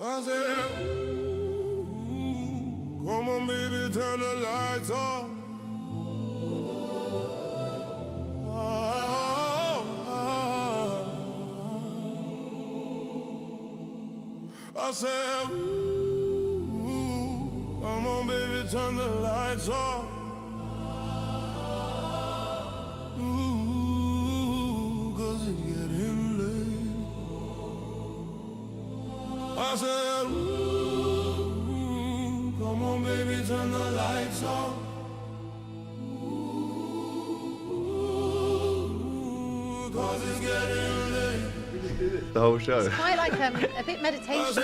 I said, come on, baby, turn the lights off. I said, come on, baby, turn the lights off. Cause it's getting late. I said, come on, baby, turn the lights off. Cause it's getting late. The whole show. It's quite like a bit meditation-y.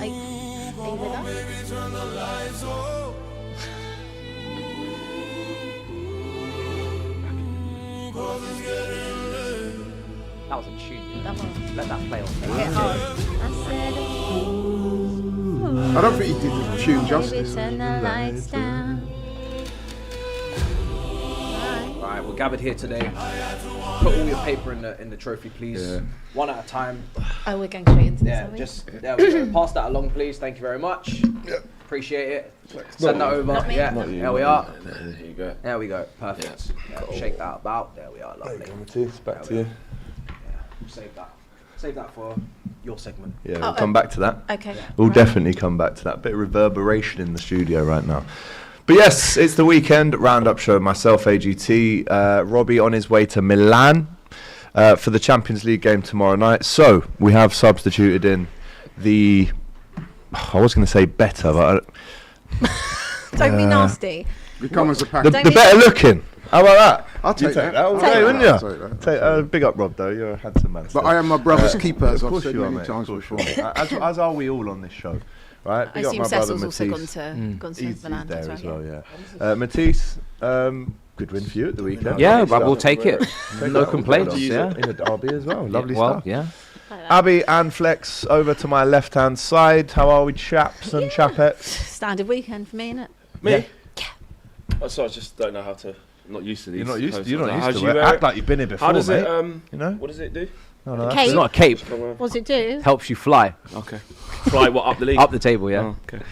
Are you with us? Baby, turn the lights off. Cause it's getting late. That was a tune. That one. Let that play on. Hit hard. I said, I don't think he did the tune justice. turn the lights down. Right, we're gathered here today. Put all your paper in the trophy, please. Yeah. One at a time. Oh, we're going straight into this, Yeah, are we? just there we go. Pass that along, please. Thank you very much. Appreciate it. Send that over. Not me. Yeah, Not there we are. There you go. There we go. Perfect. Yeah, shake that about. There we are. Lovely. It's back to you. Yeah, save that. Save that for your segment. Yeah, we'll come back to that. Okay. We'll Right. definitely come back to that. Bit of reverberation in the studio right now. But yes, it's the weekend roundup show. Myself, AGT, Robbie on his way to Milan for the Champions League game tomorrow night. So we have substituted in the, I was going to say better, but Don't be nasty. We come as a package. the better looking. How about that? I'll take You that. all I'll day, take wouldn't that. you? I'll take that. Big up, Rob, though. You're a handsome man. But still. I am my brother's keeper, as Of I've course said you are, many mate. times Of course before. you are. as are we all on this show, right? I Big up assume my brother Cecil's also gone Matisse. to He's Milan there as as well. well, yeah. Matisse, good win for you at the weekend. Yeah, Lovely but we'll stuff. take it. Take No that. complaints. In Yeah. a derby as well. Lovely Well, stuff. yeah. Abby and Flex over to my left-hand side. How are we, chaps and chapettes? Standard weekend for me, innit? Me? Yeah. Oh, so I just don't know how to. I'm not used to these. You're not used. posts. You're not How used do to you it. wear Act like you've been here before, How does mate. it? You know? What does it do? No, no, that's Cape. It's not a cape. What does it do? Helps you fly Okay. Fly what up the league? up the table. Yeah. Oh, okay.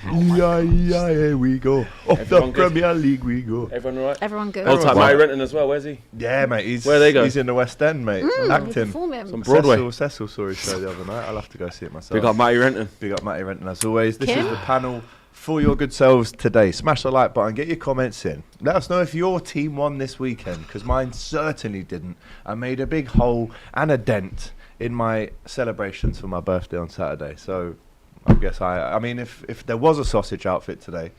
Yeah, here we go. Off the Everyone good? Premier League we go. Everyone all right? Everyone good. Old type Well- Mary Renton as well. Where's he? Yeah, mate. He's Where they go? He's in the West End, mate. Acting. Performing. Some Broadway. Cecil saw his show the other night. I'll have to go see it myself. Big up Mary Renton. Big up Matty Renton as always. This Kim? is the panel for your good selves today. Smash the like button, get your comments in. Let us know if your team won this weekend, because mine certainly didn't. I made a big hole and a dent in my celebrations for my birthday on Saturday. So I guess I mean, if there was a sausage outfit today,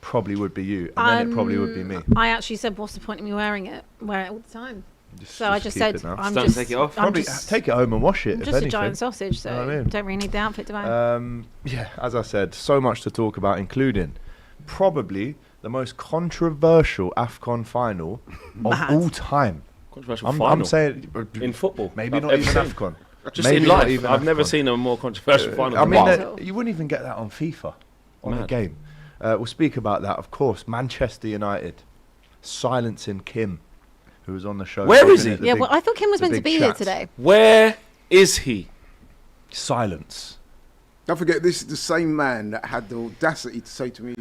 probably would be you, and then it probably would be me. I actually said, what's the point of me wearing it? Wear it all the time. So I just keep said, it now. I'm Don't just, take it off. I'm Probably just, take it home and wash it. I'm if just a anything. giant sausage, so You know what I mean? don't really need the outfit, do I? Yeah, as I said, so much to talk about, including probably the most controversial AFCON final of Mad. all time. Controversial I'm final. saying in football. maybe I've not ever even seen. AFCON. Just Maybe in not life. even I've never AFCON. seen a more controversial final. I than mean, that. you wouldn't even get that on FIFA, on a Mad. game. We'll speak about that, of course. Manchester United silencing Kim, who was on the show. Where is he? Yeah, well, I thought Kim was the meant to big be here chat. today. Where is he? Silence. Don't forget, this is the same man that had the audacity to say to me,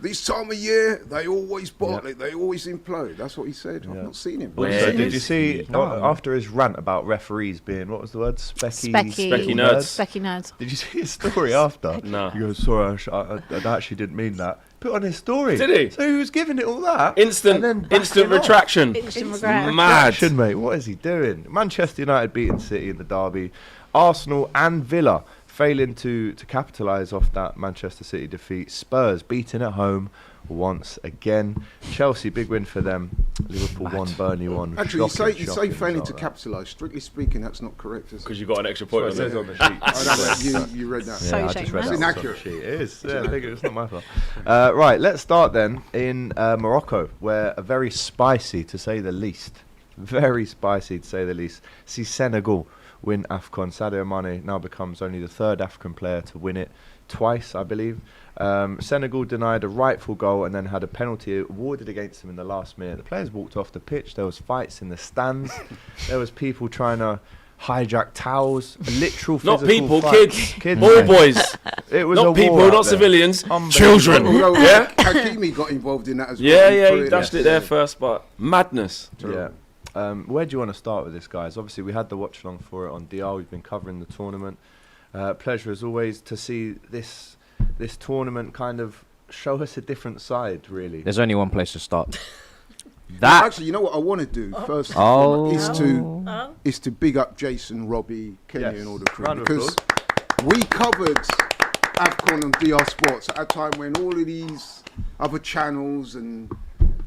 this time of year, they always bartley, they always implode. That's what he said. I've not seen him. Where So is did you see, he? after his rant about referees being, what was the word? Specky nerds. Specky nerds. Did you see his story after? No. He goes, sorry, I actually didn't mean that. Put on his story. Did he? So he was giving it all that. Instant and then backing instant off. retraction. Instant regret. Mad. Action, mate. What is he doing? Manchester United beating City in the derby. Arsenal and Villa failing to capitalise off that Manchester City defeat. Spurs beating at home once again. Chelsea, big win for them. Liverpool won, Burnley won. Actually, you say Shocking failing result, to that. capitalise. Strictly speaking, that's not correct, is it? Because you got an extra point It on says it. on the sheet. I don't know, you read that. So I shame, just read man. that It's off the inaccurate. sheet. It is. Yeah, I think it's not my fault. Right, let's start then in Morocco, where a very spicy, to say the least, see Senegal win AFCON. Sadio Mane now becomes only the third African player to win it twice, I believe. Senegal denied a rightful goal and then had a penalty awarded against them in the last minute. The players walked off the pitch. There was fights in the stands. There was people trying to hijacked towels, a literal Not physical people, fight. kids, all mate. boys. It was a Not people, war out not there. civilians, Unbelievable. children. Although Yeah, Hakimi got involved in that as well. yeah, threw he it. dashed it there first, but madness. Yeah. Where do you want to start with this, guys? Obviously, we had the watch along for it on DR. We've been covering the tournament. Pleasure as always to see this tournament kind of show us a different side, really. There's only one place to start. Actually, you know what I want to do first Oh. is to big up Jason, Robbie, Kenny, Yes. and all the crew, Round of because we covered AFCON on DR Sports at a time when all of these other channels and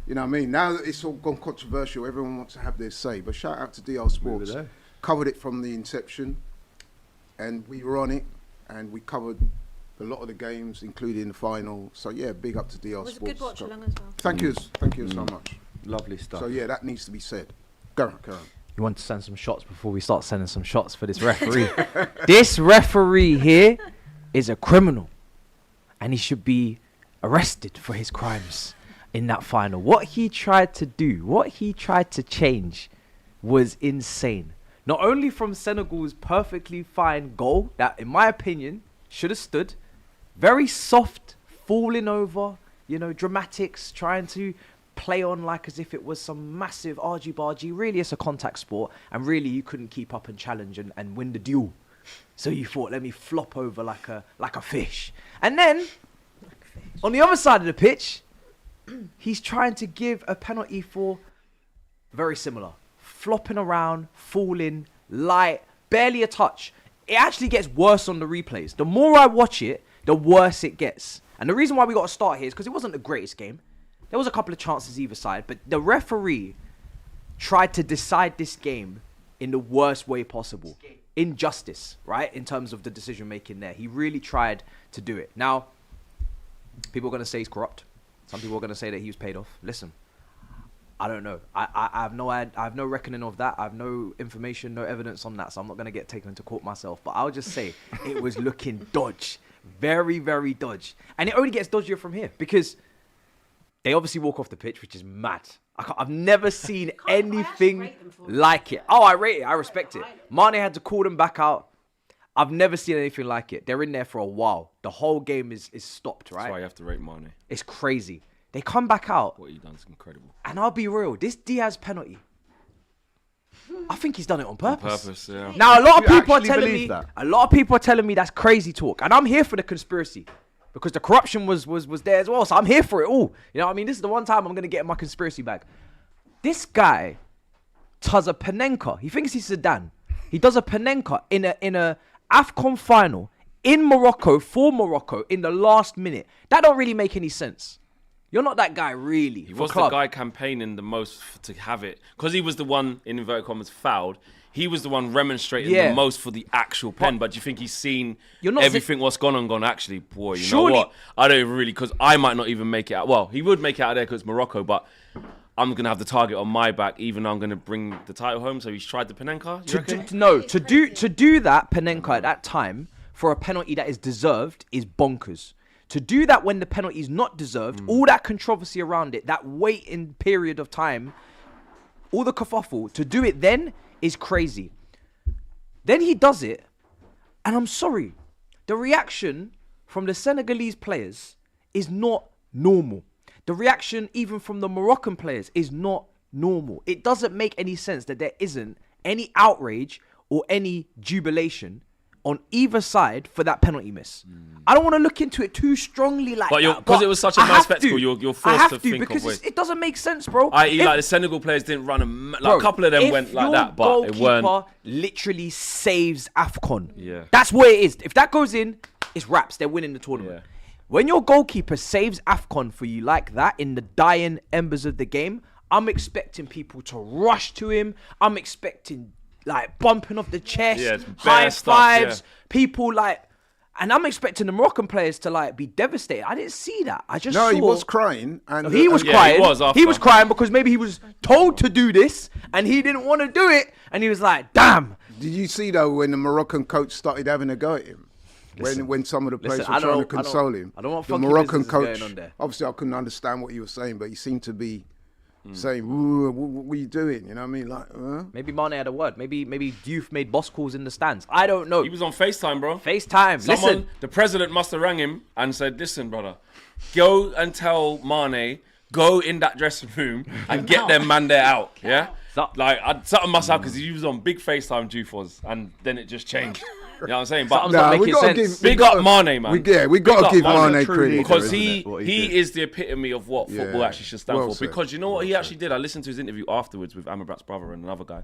you know what I mean. Now that it's all gone controversial, everyone wants to have their say. But shout out to DR Sports, there. covered it from the inception, and we were on it, and we covered a lot of the games, including the final. So yeah, big up to DR It was a Sports. good watch along as well. Thank you so much. Lovely stuff. So yeah, that needs to be said. Go on. You want to send some shots before we start sending some shots for this referee. This referee here is a criminal, and he should be arrested for his crimes in that final. What he tried to do, what he tried to change was insane. Not only from Senegal's perfectly fine goal, that in my opinion should have stood, very soft, falling over, dramatics, trying to play on like as if it was some massive argy-bargy. Really, it's a contact sport, and really you couldn't keep up and challenge and win the duel. So you thought, let me flop over like a fish. And then, on the other side of the pitch, he's trying to give a penalty for very similar. Flopping around, falling, light, barely a touch. It actually gets worse on the replays. The more I watch it, the worse it gets. And the reason why we got to start here is because it wasn't the greatest game. There was a couple of chances either side, but the referee tried to decide this game in the worst way possible. Injustice, right? In terms of the decision making there. He really tried to do it. Now, people are going to say he's corrupt. Some people are going to say that he was paid off. Listen, I don't know. I have no reckoning of that. I have no information, no evidence on that. So I'm not going to get taken into court myself. But I'll just say it was looking dodge. Very, very dodge. And it only gets dodgier from here because they obviously walk off the pitch, which is mad. I've never seen anything like it. Oh, I rate it. I respect it. Mane had to call them back out. I've never seen anything like it. They're in there for a while. The whole game is stopped, right? That's why you have to rate Mane. It's crazy. They come back out. What he done is incredible. And I'll be real. This Diaz penalty, I think he's done it on purpose. On purpose, yeah. Now, a lot of You people are actually telling believe me, that? a lot of people are telling me that's crazy talk. And I'm here for the conspiracy. Because the corruption was there as well. So I'm here for it all. You know what I mean? This is the one time I'm going to get in my conspiracy bag. This guy does a Panenka. He thinks he's Zidane. He does a Panenka in a AFCON final in Morocco for Morocco in the last minute. That don't really make any sense. You're not that guy, really. He was the guy campaigning the most to have it. Because he was the one, in inverted commas, fouled. He was the one remonstrating the most for the actual pen. But do you think he's seen everything what's gone and gone? Actually, boy, you know what? I don't even really, because I might not even make it out. Well, he would make it out there because it's Morocco, but I'm going to have the target on my back, even though I'm going to bring the title home. So he's tried the Panenka, you reckon? To do that Panenka at that time for a penalty that is deserved is bonkers. To do that when the penalty is not deserved, all that controversy around it, that waiting period of time, all the kerfuffle, to do it then is crazy. Then he does it, and I'm sorry, the reaction from the Senegalese players is not normal. The reaction even from the Moroccan players is not normal. It doesn't make any sense that there isn't any outrage or any jubilation on either side for that penalty miss. I don't want to look into it too strongly like that. Because it was such a nice spectacle, you're forced to think because of ways. it doesn't make sense, bro. I.e., like the Senegal players didn't run a couple of them went like that, but it weren't. Goalkeeper literally saves AFCON. Yeah. That's what it is. If that goes in, it's wraps. They're winning the tournament. Yeah. When your goalkeeper saves AFCON for you like that in the dying embers of the game, I'm expecting people to rush to him. I'm expecting like bumping off the chest, high fives, people like, and I'm expecting the Moroccan players to like be devastated. I didn't see that. I just saw he was crying, and he was crying. He was crying because maybe he was told to do this and he didn't want to do it, and he was like, "Damn." Did you see though when the Moroccan coach started having a go at him? When some of the players were trying to console him, I don't know what the fucking Moroccan business is coach. going on there. Obviously, I couldn't understand what he was saying, but he seemed to be saying, "Ooh, what are you doing?" You know what I mean? Like, Maybe Mane had a word. Maybe Diouf made boss calls in the stands. I don't know. He was on FaceTime, bro. Listen. The president must have rang him and said, "Listen, brother, go and tell Mane, go in that dressing room and get them man there out." Yeah, something must have, because he was on big FaceTime. Diouf was, and then it just changed. You know what I'm saying? But we gotta sense. Big up Mane, man. We got to give Mane credit. Because he is the epitome of what football actually should stand for. Because you know what he actually did? I listened to his interview afterwards with Amrabat's brother and another guy.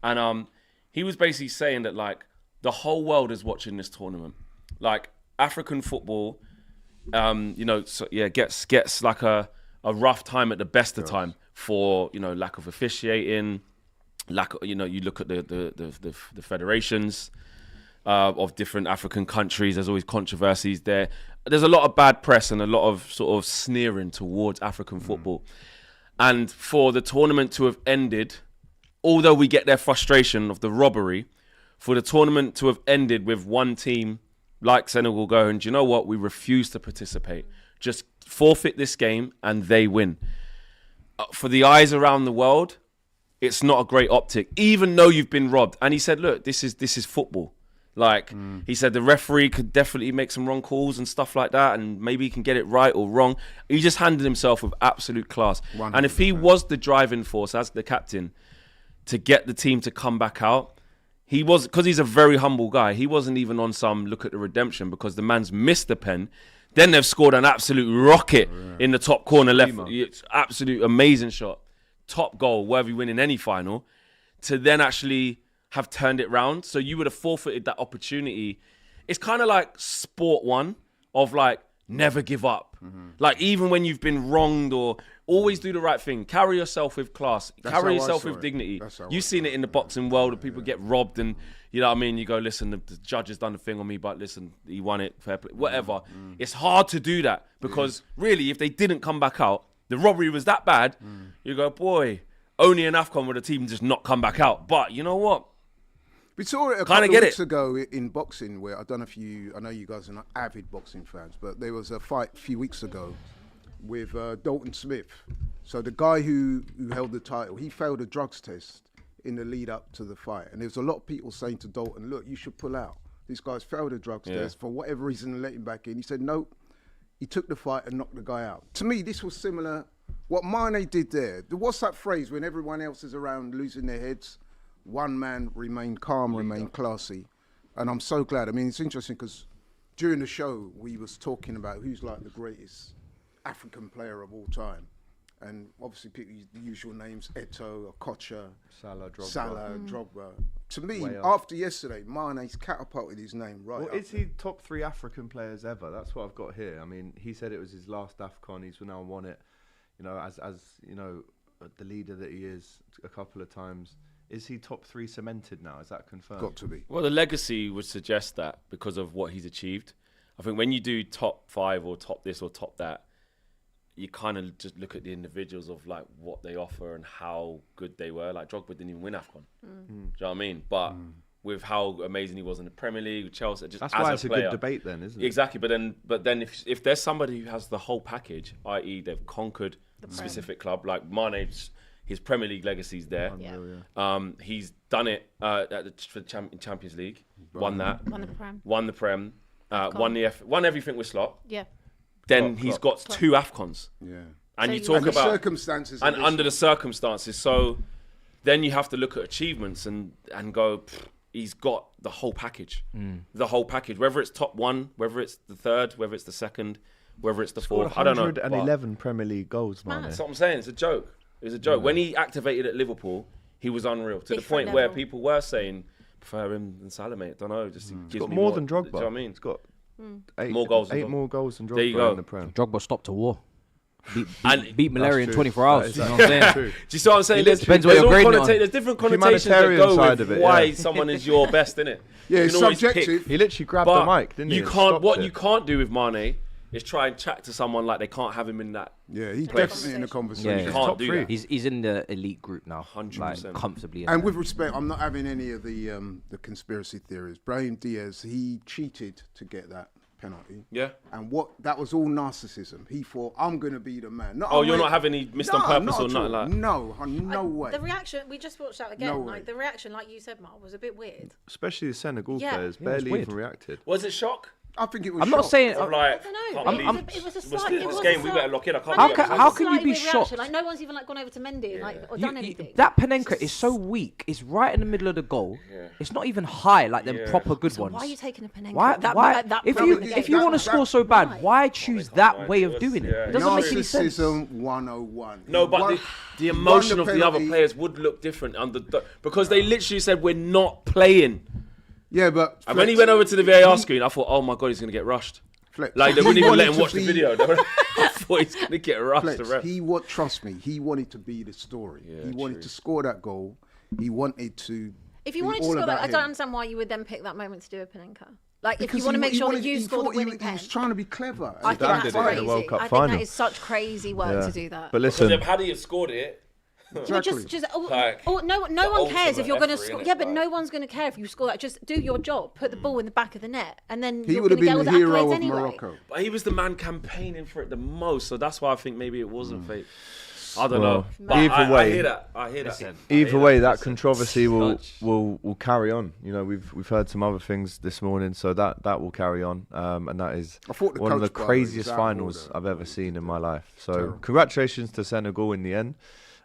And he was basically saying that, like, the whole world is watching this tournament. Like, African football, gets like a rough time at the best of time for, lack of officiating, you look at the federations of different African countries. There's always controversies there. There's a lot of bad press and a lot of sort of sneering towards African football. And for the tournament to have ended, although we get their frustration of the robbery, for the tournament to have ended with one team like Senegal going, do you know what? We refuse to participate. Just forfeit this game and they win. For the eyes around the world, it's not a great optic, even though you've been robbed. And he said, look, this is football. Like, he said the referee could definitely make some wrong calls and stuff like that, and maybe he can get it right or wrong. He just handled himself with absolute class. 100%. And if he was the driving force as the captain to get the team to come back out, he was, because he's a very humble guy, he wasn't even on some look at the redemption, because the man's missed the pen. Then they've scored an absolute rocket in the top corner left. It's absolute amazing shot. Top goal, worthy winning any final, to then actually have turned it round. So you would have forfeited that opportunity. It's kind of like sport one of like, never give up. Like, even when you've been wronged, or always do the right thing. Carry yourself with class. Carry yourself with dignity. You've seen it in the boxing world, where people get robbed and, you know what I mean? You go, listen, the judge has done the thing on me, but listen, he won it, fair play, whatever. It's hard to do that, because really, if they didn't come back out, the robbery was that bad, you go, boy, only in AFCON would a team just not come back out. But you know what? We saw it a couple of weeks ago in boxing, where I don't know if I know you guys are not avid boxing fans, but there was a fight a few weeks ago with Dalton Smith. So the guy who held the title, he failed a drugs test in the lead up to the fight. And there was a lot of people saying to Dalton, look, you should pull out. These guys failed a drugs test for whatever reason and let him back in. He said, nope. He took the fight and knocked the guy out. To me, this was similar. What Mane did there, what's that phrase when everyone else is around losing their heads? One man remain calm, remain classy. And I'm so glad. I mean, it's interesting because during the show, we was talking about who's like the greatest African player of all time. And obviously people use the usual names, Eto'o, Okocha, Salah, Drogba. To me, after yesterday, Mane's catapulted his name right up. Is he top 3 African players ever? That's what I've got here. I mean, he said it was his last AFCON. He's now won it, as the leader that he is a couple of times. Is he top 3 cemented now? Is that confirmed? Got to be. Well, the legacy would suggest that, because of what he's achieved. I think when you do top 5 or top this or top that, you kind of just look at the individuals of like what they offer and how good they were. Like Drogba didn't even win AFCON. Do you know what I mean? But with how amazing he was in the Premier League, with Chelsea, just that's as why a it's player, a good debate then, isn't it? Exactly. But then if there's somebody who has the whole package, i.e. they've conquered a specific club, like Mane's, his Premier League legacy's there. He's done it for Champions League, won that, won the Prem, won everything with Slot. Yeah. Then he's got 2 AFCONs. Yeah. And so you talk about circumstances, and under the circumstances. So then you have to look at achievements and go, he's got the whole package. The whole package, whether it's top 1, whether it's the 3rd, whether it's the 2nd, whether it's the 4th. I don't know. 111 Premier League goals, man. That's what I'm saying. It's a joke. It was a joke. When he activated at Liverpool, he was unreal, to the point where people were saying, prefer him than Salah, mate. I don't know. Just he's got more than Drogba. Do you know what I mean? He's got 8 more goals than Drogba there you go. in the Prem. Drogba stopped a war. Beat malaria in 24 hours. You know what I'm saying? Do you see what I'm saying? Depends what you're grading on. There's different connotations that go with why someone is your best, innit? Yeah, it's subjective. He literally grabbed the mic, didn't he? You can't do with Mane is try and chat to someone like they can't have him in that. Yeah, he's definitely in the conversation. You can't do that. He's in the elite group now, 100%, like, comfortably. And with respect, I'm not having any of the conspiracy theories. Brahim Diaz, he cheated to get that penalty. Yeah. And that was all narcissism. He thought, I'm going to be the man. You're not having any missed on purpose or nothing like that? No way. The reaction, we just watched that again. No like way. the reaction, like you said, Mark, was a bit weird. Especially the Senegal Yeah. players Yeah, it was barely weird. even reacted. Was it shock? I think it was I'm not shock. saying. Of like, I don't can't know. believe It was a this slight. It was a game, we slight- better lock in. I can't I believe know, it. it was how a can you slight be weird reaction, shocked? Like no one's even like gone over to Mendy or done anything. That Panenka is so weak. It's right in the middle of the goal. Yeah. It's not even high like them Yeah. proper good So ones. why are you taking a Panenka? Why? If you want to score so bad, Right. why choose that way of doing it? yeah, It doesn't make any sense. Narcissism 101. No, but the emotion of the other penalty. players would look different because they literally said we're not playing. Yeah, but And when he went over to the VAR screen, I thought, oh my god, he's gonna get rushed. Flex, Like they he wouldn't even let wanted him to watch the be- video. I thought he's gonna get rushed. Flex, The ref. trust me, he wanted to be the story. Yeah, he wanted true. to score that goal. He wanted to. If you be wanted to all score that, about I don't him. understand why you would then pick that moment to do a Panenka. Like if Because you want to make sure that wanted- you he score the thought winning he pen. was trying to be clever. I think Dan that's did it in the crazy. World Cup I think final. that is such crazy work Yeah. to do that. But Because listen, had he have scored it, Exactly. No one cares if you're going to ultimate score. effort, Yeah, but innit? no one's going to care if you score that. Just do your job. Put the ball in the back of the net, and then He you're would going have to get been all the the hero accolades of anyway. Morocco. but he was the man campaigning for it the most, so that's why I think maybe it wasn't fake. I don't Well, know. But either I way- hear that. I hear that. I either hear way, that. that controversy will Such- carry on. You know, we've heard some other things this morning, so that will carry on, and that is I thought the one of the coach, by the way, craziest was out of finals order. I've ever seen in my life. So Terrible. congratulations to Senegal in the end,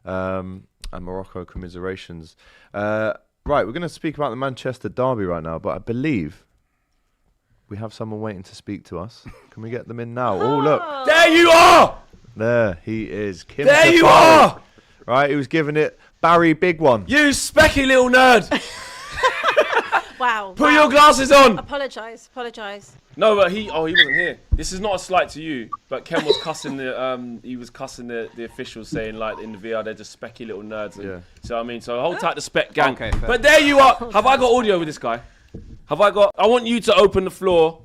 and Morocco commiserations. Right, we're going to speak about the Manchester derby right now, but I believe we have someone waiting to speak to us. Can we get them in now? Oh, look, There you are. there he is. Kim There you Safari. are. Right, he was giving it Barry Big One. You specky little nerd. Wow. Put your glasses on. Apologise. No, but he wasn't here. This is not a slight to you, but Ken was cussing the officials, saying like in the VR they're just specky little nerds. And, Yeah. So I mean, so hold tight the spec gang. Okay, fair. But there you are. Have I got audio with this guy? I want you to open the floor,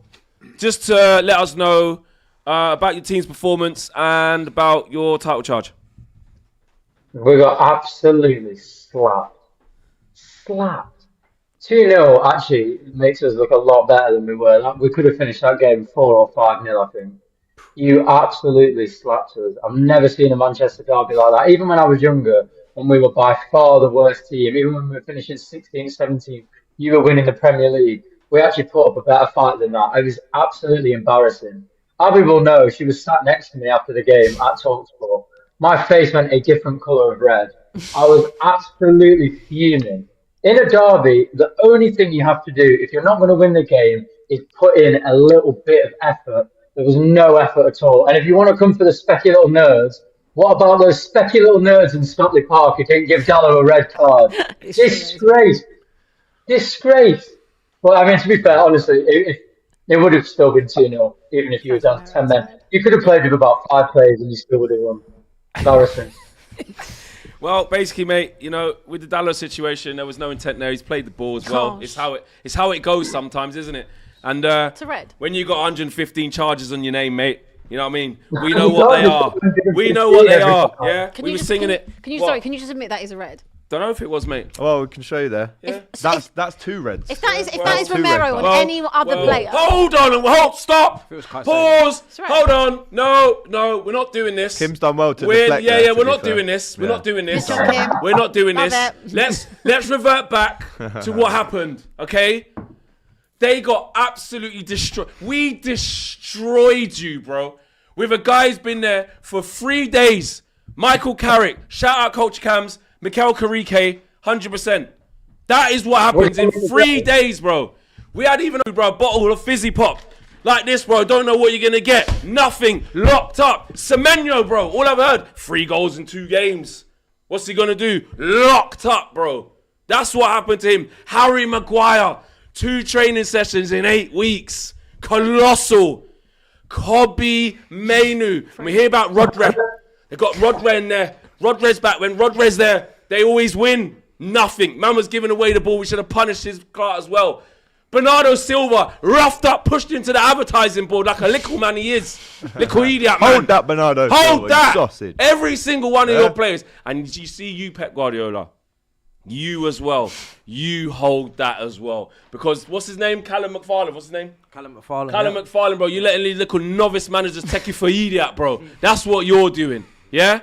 just to let us know about your team's performance and about your title charge. We got absolutely slapped. 2-0 actually makes us look a lot better than we were. We could have finished that game 4 or 5-0, I think. You absolutely slapped us. I've never seen a Manchester derby like that. Even when I was younger, when we were by far the worst team, even when we were finishing 16th, 17th, you were winning the Premier League. We actually put up a better fight than that. It was absolutely embarrassing. Abbi will know, she was sat next to me after the game at TalkSport. My face went a different colour of red. I was absolutely fuming. In a derby, the only thing you have to do, if you're not going to win the game, is put in a little bit of effort. There was no effort at all. And if you want to come for the specky little nerds, what about those specky little nerds in Stockley Park who didn't give Dallo a red card? Disgrace. Well, I mean, to be fair, honestly, it would have still been 2-0, even if you were down 10 men. You could have played with about 5 players and you still would have won. Embarrassing. Well, basically, mate, you know, with the Dallo situation, there was no intent there. He's played the ball as well. Gosh. It's how it goes sometimes, isn't it? And It's a red. when you got 115 charges on your name, mate, you know what I mean? We know what they are. We know what they are. Yeah, we were singing it. Can you What? just admit that is a red? Don't know if it was, mate. Well, we can show you there. Yeah. That's 2 reds. If that is That's 2 red Romero on cards. any other player, Hold on, stop. It was quite Pause. It's right. Hold on. No, we're not doing this. Kim's done well to deflect there, to we're be not fair. doing this. We're Yeah. not doing this. Good job, Kim. We're not doing Love this. it. Let's revert back to what happened, okay? They got absolutely destroyed. We destroyed you, bro. With a guy who's been there for 3 days. Michael Carrick. Shout out Coach Cams. Mikel Carrique. 100%. That is what happens in 3 days, bro. We had even a bottle of fizzy pop. Like this, bro. Don't know what you're going to get. Nothing. Locked up. Semenyo, bro. All I've heard. 3 goals in 2 games. What's he going to do? Locked up, bro. That's what happened to him. Harry Maguire. 2 training sessions in 8 weeks. Colossal. Kobe Mainu. And we hear about Rodre. They got Rodre in there. Rodre's back. When Rodre's there, they always win. Nothing. Man was giving away the ball. We should have punished his car as well. Bernardo Silva, roughed up, pushed into the advertising board like a little man he is. Little idiot, man. Hold that, Bernardo. Hold Silva, you that. sausage. Every single one of your players. And you see you, Pep Guardiola. You as well. You hold that as well. Because what's his name? Callum McFarlane. What's his name? Callum McFarlane. Callum McFarlane, bro. You're letting these little novice managers take you for idiot, bro. That's what you're doing. Yeah?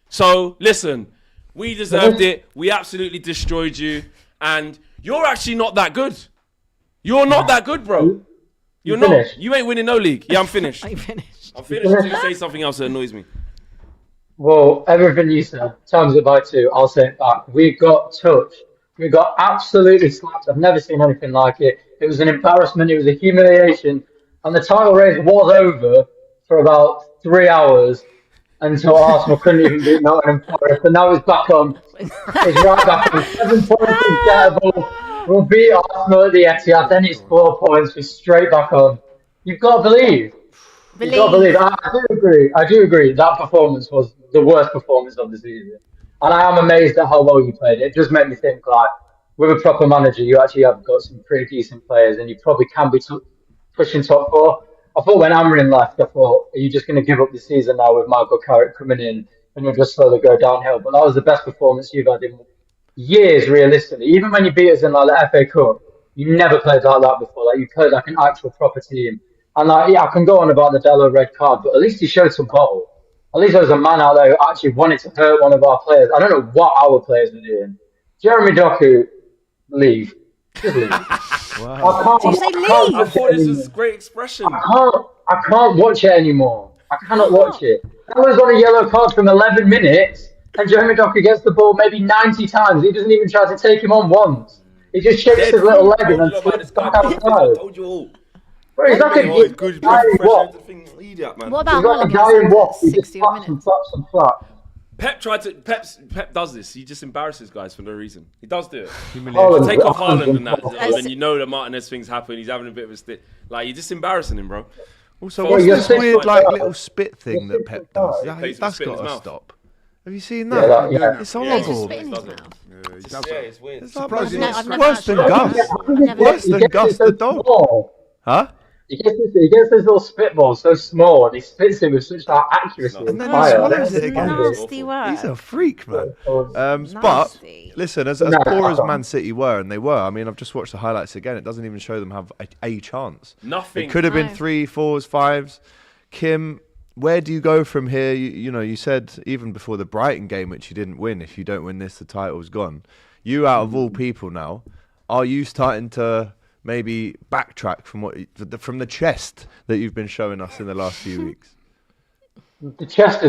So, listen. We deserved it. We absolutely destroyed you. And you're actually not that good. You're not that good, bro. You're not. Finished? You ain't winning no league. Yeah, I'm finished. I'm finished. I'm finished until you say something else that annoys me. Well, everything you said, times it by 2, I'll say it back. We got touched. We got absolutely slapped. I've never seen anything like it. It was an embarrassment. It was a humiliation. And the title race was over for about 3 hours until Arsenal couldn't even beat Nottingham Forest. And now it's back on. It's right back on. 7 points ungettable. We'll beat Arsenal at the Etihad. Then it's 4 points. We're straight back on. You've got to believe. You've got to believe. I do agree. That performance was the worst performance of the season. And I am amazed at how well you played. It does make me think, like, with a proper manager, you actually have got some pretty decent players and you probably can be pushing top 4. I thought when Amrin left, I thought, are you just going to give up the season now with Michael Carrick coming in and you'll just slowly go downhill? But that was the best performance you've had in years, realistically. Even when you beat us in like the FA Cup, you never played like that before. Like, you played like an actual proper team. And like, yeah, I can go on about the Dello red card, but at least he showed some bottle. At least there was a man out there who actually wanted to hurt one of our players. I don't know what our players were doing. Jeremy Doku, leave. Just leave. Wow. Did you say leave? I thought this was a great expression. I can't watch it anymore. I cannot watch it. That was on a yellow card from 11 minutes, and Jeremy Doku gets the ball maybe 90 times. He doesn't even try to take him on once. He just shakes his little leg and then slips back outside. I told you all. Bro, he's like a good guy in what? What about He's like a guy in what? He just 60 flaps and minutes. flaps and flaps. Pep does this. He just embarrasses guys for no reason. He does do it. Haaland- Take off Haaland and that, As- and you know that Martinez things happen. He's having a bit of a stick. Like, you're just embarrassing him, bro. Also, Well, what's you're this six weird foot like five. little spit thing that Pep does? He plays with That's spit in got his to mouth. stop. Have you seen Yeah, that? yeah. It's Yeah, he's horrible. just spitting in his Does it? mouth. Yeah, it's weird. It's like Surprising. No, It's I've never worse than actually Gus. done that. Worse than Gus the dog. Huh? He gets this little spitball so small and he spits it with such like accuracy And and then he fire. swallows it again. Nasty work. He's a freak, man. But Nasty. listen, as No, poor as I Man City were, and they were, I mean, I've just watched the highlights again. It doesn't even show them have a chance. Nothing. It could have been No. 3, 4s, 5s. Kim, where do you go from here? You know, you said even before the Brighton game, which you didn't win, if you don't win this, the title's gone. You, out of all people now, are you starting to maybe backtrack from the chest that you've been showing us in the last few weeks? The chest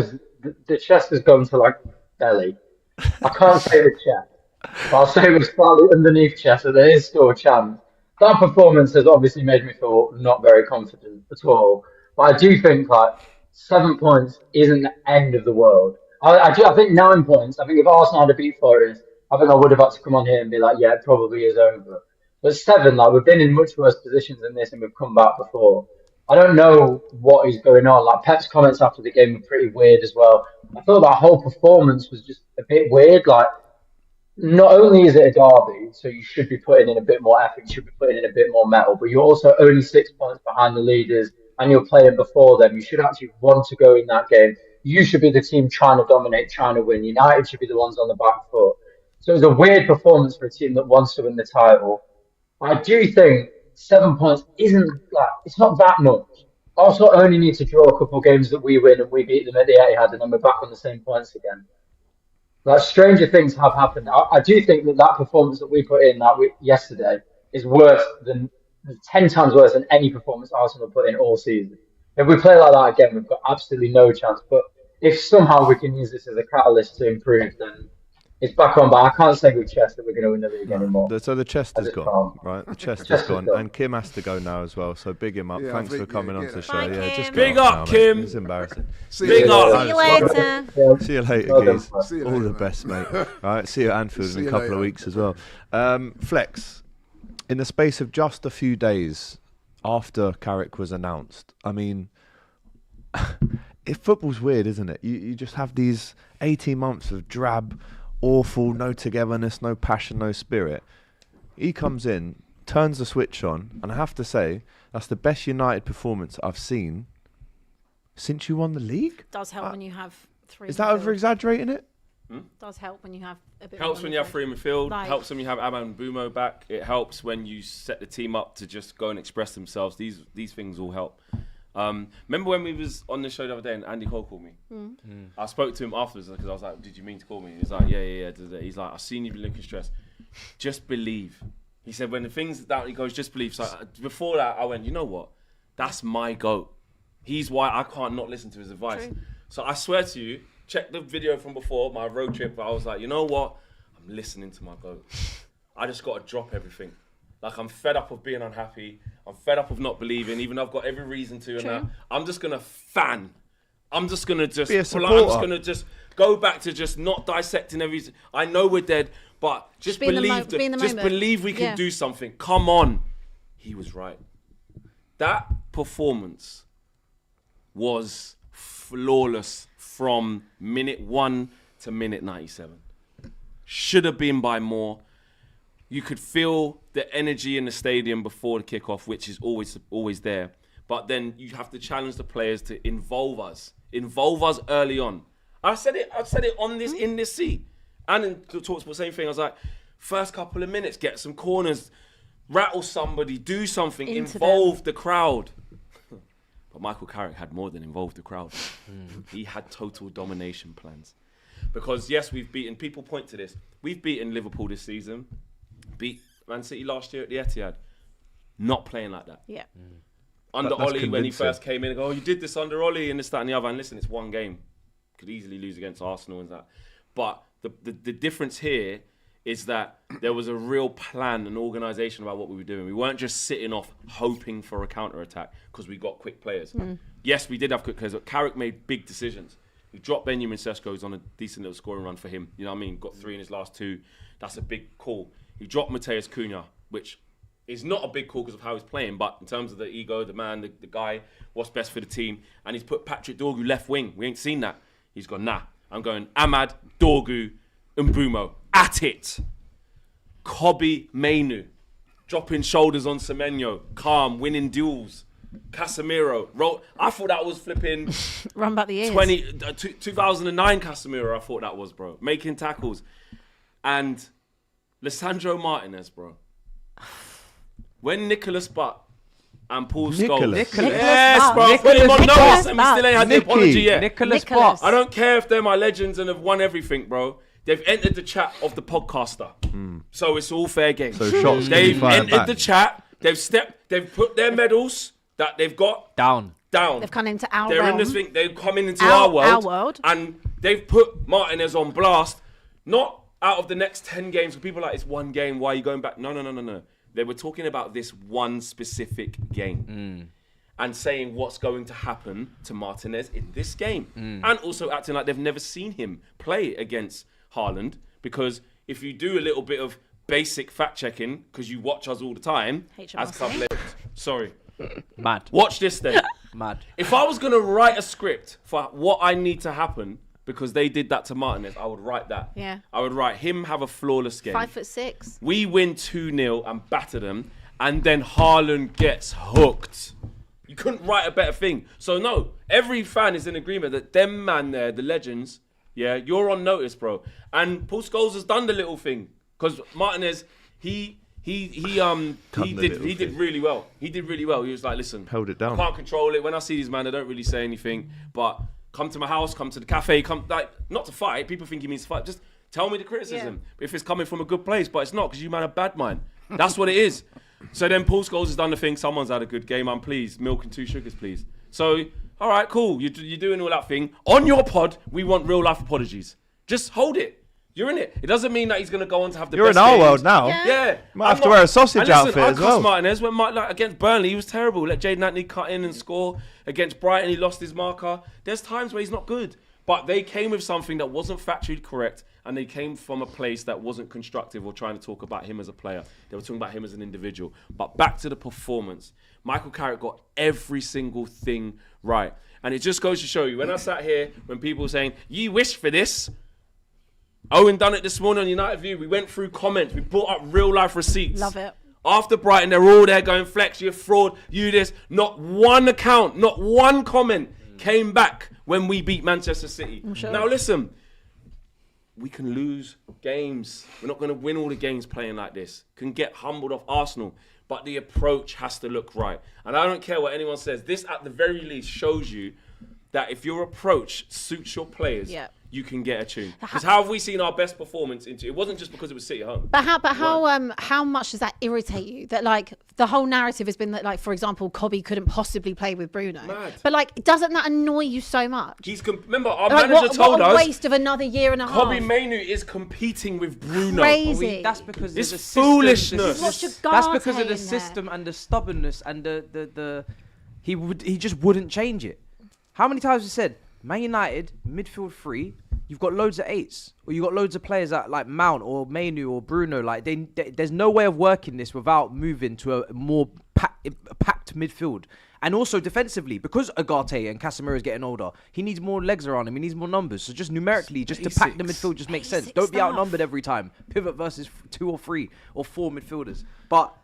has gone to like belly. I can't say the chest, but I'll say it was slightly underneath chest, so there is still a chance. That performance has obviously made me feel not very confident at all. But I do think like 7 points isn't the end of the world. I think 9 points. I think if Arsenal had beat Forest, I think I would have had to come on here and be like, yeah, it probably is over. But 7, like, we've been in much worse positions than this and we've come back before. I don't know what is going on. Like, Pep's comments after the game were pretty weird as well. I thought that whole performance was just a bit weird. Like, not only is it a derby, so you should be putting in a bit more effort, you should be putting in a bit more metal, but you're also only 6 points behind the leaders and you're playing before them. You should actually want to go in that game. You should be the team trying to dominate, trying to win. United should be the ones on the back foot. So it was a weird performance for a team that wants to win the title. I do think 7 points isn't like, it's not that much. Also, only need to draw a couple of games that we win and we beat them at the Etihad, and then we're back on the same points again. Like, stranger things have happened. I do think that performance that we put in yesterday is worse than 10 times worse than any performance Arsenal put in all season. If we play like that again, we've got absolutely no chance. But if somehow we can use this as a catalyst to improve, then it's back on. But I can't say with chest that we're going to win the league anymore. So the chest is gone, right? The chest is gone. And Kim has to go now as well, so big him up. Yeah, Thanks for coming on yeah. the show. Bye, Yeah, just Kim. go Big off up, now, mate. Kim. It's embarrassing. Big you up. See you later. See you later, Well done, geez. bro. See you All later, the man. best, mate. All right, see you at Anfield See in a you couple of later. weeks as well. Flex, in the space of just a few days after Carrick was announced, I mean, football's weird, isn't it? You just have these 18 months of drab, awful, no togetherness, no passion, no spirit. He comes in, turns the switch on, and I have to say, that's the best United performance I've seen since you won the league. Does help when you have 3. Is that over exaggerating it? Does help when you have a bit. Helps when you have three in midfield. Like- Helps when you have Abbi and Bumo back. It helps when you set the team up to just go and express themselves. These things all help. Remember when we was on the show the other day and Andy Cole called me? I spoke to him afterwards because I was like, "Did you mean to call me?" He's like, "Yeah." He's like, "I've seen you be looking stressed. Just believe." He said, "When the things down, he goes, just believe." So before that, I went, "You know what? That's my goat. He's why I can't not listen to his advice." True. So I swear to you, check the video from before my road trip. I was like, you know what? I'm listening to my goat. I just got to drop everything. Like, I'm fed up of being unhappy. I'm fed up of not believing, even though I've got every reason to. And I'm just going to fan. I'm just going to just... Be a I'm supporter. just going to just go back to just not dissecting everything. I know we're dead, but just be in the believe, be in the just moment. believe we can do something. Come on. He was right. That performance was flawless from minute 1 to minute 97. Should have been by more. You could feel the energy in the stadium before the kickoff, which is always there. But then you have to challenge the players to involve us early on. I said it in this seat, and in talks the same thing. I was like, first couple of minutes, get some corners, rattle somebody, do something, involve the crowd. But Michael Carrick had more than involved the crowd. He had total domination plans. Because yes, we've beaten, people point to this, we've beaten Liverpool this season, beat Man City last year at the Etihad. Not playing like that. Yeah. Under That's Ollie, when he convincing. first came in, and go, "Oh, you did this under Ollie," and this, that, and the other. And listen, it's one game. Could easily lose against Arsenal and that. But the difference here is that there was a real plan and organisation about what we were doing. We weren't just sitting off hoping for a counter-attack because we got quick players. Yes, we did have quick players, but Carrick made big decisions. He dropped Benjamin Sesko's on a decent little scoring run for him. You know what I mean? Got 3 in his last 2. That's a big call. He dropped Mateus Cunha, which is not a big call because of how he's playing, but in terms of the ego, the man, the guy, what's best for the team. And he's put Patrick Dorgu left wing. We ain't seen that. He's gone, nah. I'm going Ahmad, Dorgu, Mbumo. At it. Kobe Mainu. Dropping shoulders on Semenyo. Calm, winning duels. Casemiro. I thought that was flipping... Run back the ears. 2009 Casemiro, I thought that was, bro. Making tackles. And Lissandro Martinez, bro. When Nicholas Butt and Paul Scholes... Nicholas Yes, bro. Butt. Put him on Nicholas notice and we still ain't had the Nicky. apology yet. Nicholas Nicholas. Butt. I don't care if they're my legends and have won everything, bro. They've entered the chat of the podcaster. So it's all fair game. So shots can be They've fired entered back. the chat. They've put their medals that they've got Down. down. They've come into our They're realm. in this thing. They're coming into Our our world. world. And they've put Martinez on blast. Not out of the next 10 games. People are like, it's one game. Why are you going back? No. They were talking about this one specific game. And saying what's going to happen to Martinez in this game. And also acting like they've never seen him play against Haaland. Because if you do a little bit of basic fact-checking, because you watch us all the time, as club HMRC. legends. Sorry. Mad. Watch this then. Mad. If I was going to write a script for what I need to happen, because they did that to Martinez, I would write that. Yeah. I would write him have a flawless game. 5'6". We win 2-0 and batter them, and then Haaland gets hooked. You couldn't write a better thing. So no, every fan is in agreement that them man there, the legends, yeah, you're on notice, bro. And Paul Scholes has done the little thing. Because Martinez, he did really well. He did really well. He was like, listen, Held it down. I can't control it. When I see these man, I don't really say anything. But come to my house, come to the cafe, not to fight. People think he means to fight. Just tell me the criticism. If it's coming from a good place, but it's not because you man are bad mind. That's what it is. So then Paul Scholes has done the thing. Someone's had a good game. I'm pleased. Milk and 2 sugars, please. So, all right, cool. You're doing all that thing. On your pod, we want real life apologies. Just hold it. You're in it. It doesn't mean that he's going to go on to have the You're best in our games. world now. Yeah. Might have to wear a sausage outfit I as well. Martinez when against Burnley, he was terrible. Let Jaden Anthony cut in and score. Against Brighton, he lost his marker. There's times where he's not good. But they came with something that wasn't factually correct, and they came from a place that wasn't constructive or trying to talk about him as a player. They were talking about him as an individual. But back to the performance. Michael Carrick got every single thing right. And it just goes to show you, when I sat here, when people were saying, you wish for this, Owen done it this morning on United View. We went through comments. We brought up real life receipts. Love it. After Brighton, they're all there going, Flex, you're a fraud, you this. Not one account, not one comment came back when we beat Manchester City. Sure. Now listen, we can lose games. We're not going to win all the games playing like this. Can get humbled off Arsenal. But the approach has to look right. And I don't care what anyone says. This, at the very least, shows you that if your approach suits your players, you can get a tune. Because how have we seen our best performance into? It wasn't just because it was City at home. But how much does that irritate you? That like the whole narrative has been that, like, for example, Kobe couldn't possibly play with Bruno. Mad. But like, doesn't that annoy you so much? Remember, our manager told us. What a waste of another year and a half. Kobe Mainu is competing with Bruno. Crazy. That's because it's of the foolishness. That's because of the system and the stubbornness and he just wouldn't change it. How many times have we said Man United midfield 3? You've got loads of 8s, or you've got loads of players that like Mount or Mainu or Bruno. Like there's no way of working this without moving to a more packed midfield. And also defensively, because Agate and Casemiro is getting older, he needs more legs around him. He needs more numbers. So just numerically, just to pack the midfield just makes sense. Don't be outnumbered every time. Pivot versus 2 or 3 or 4 midfielders. But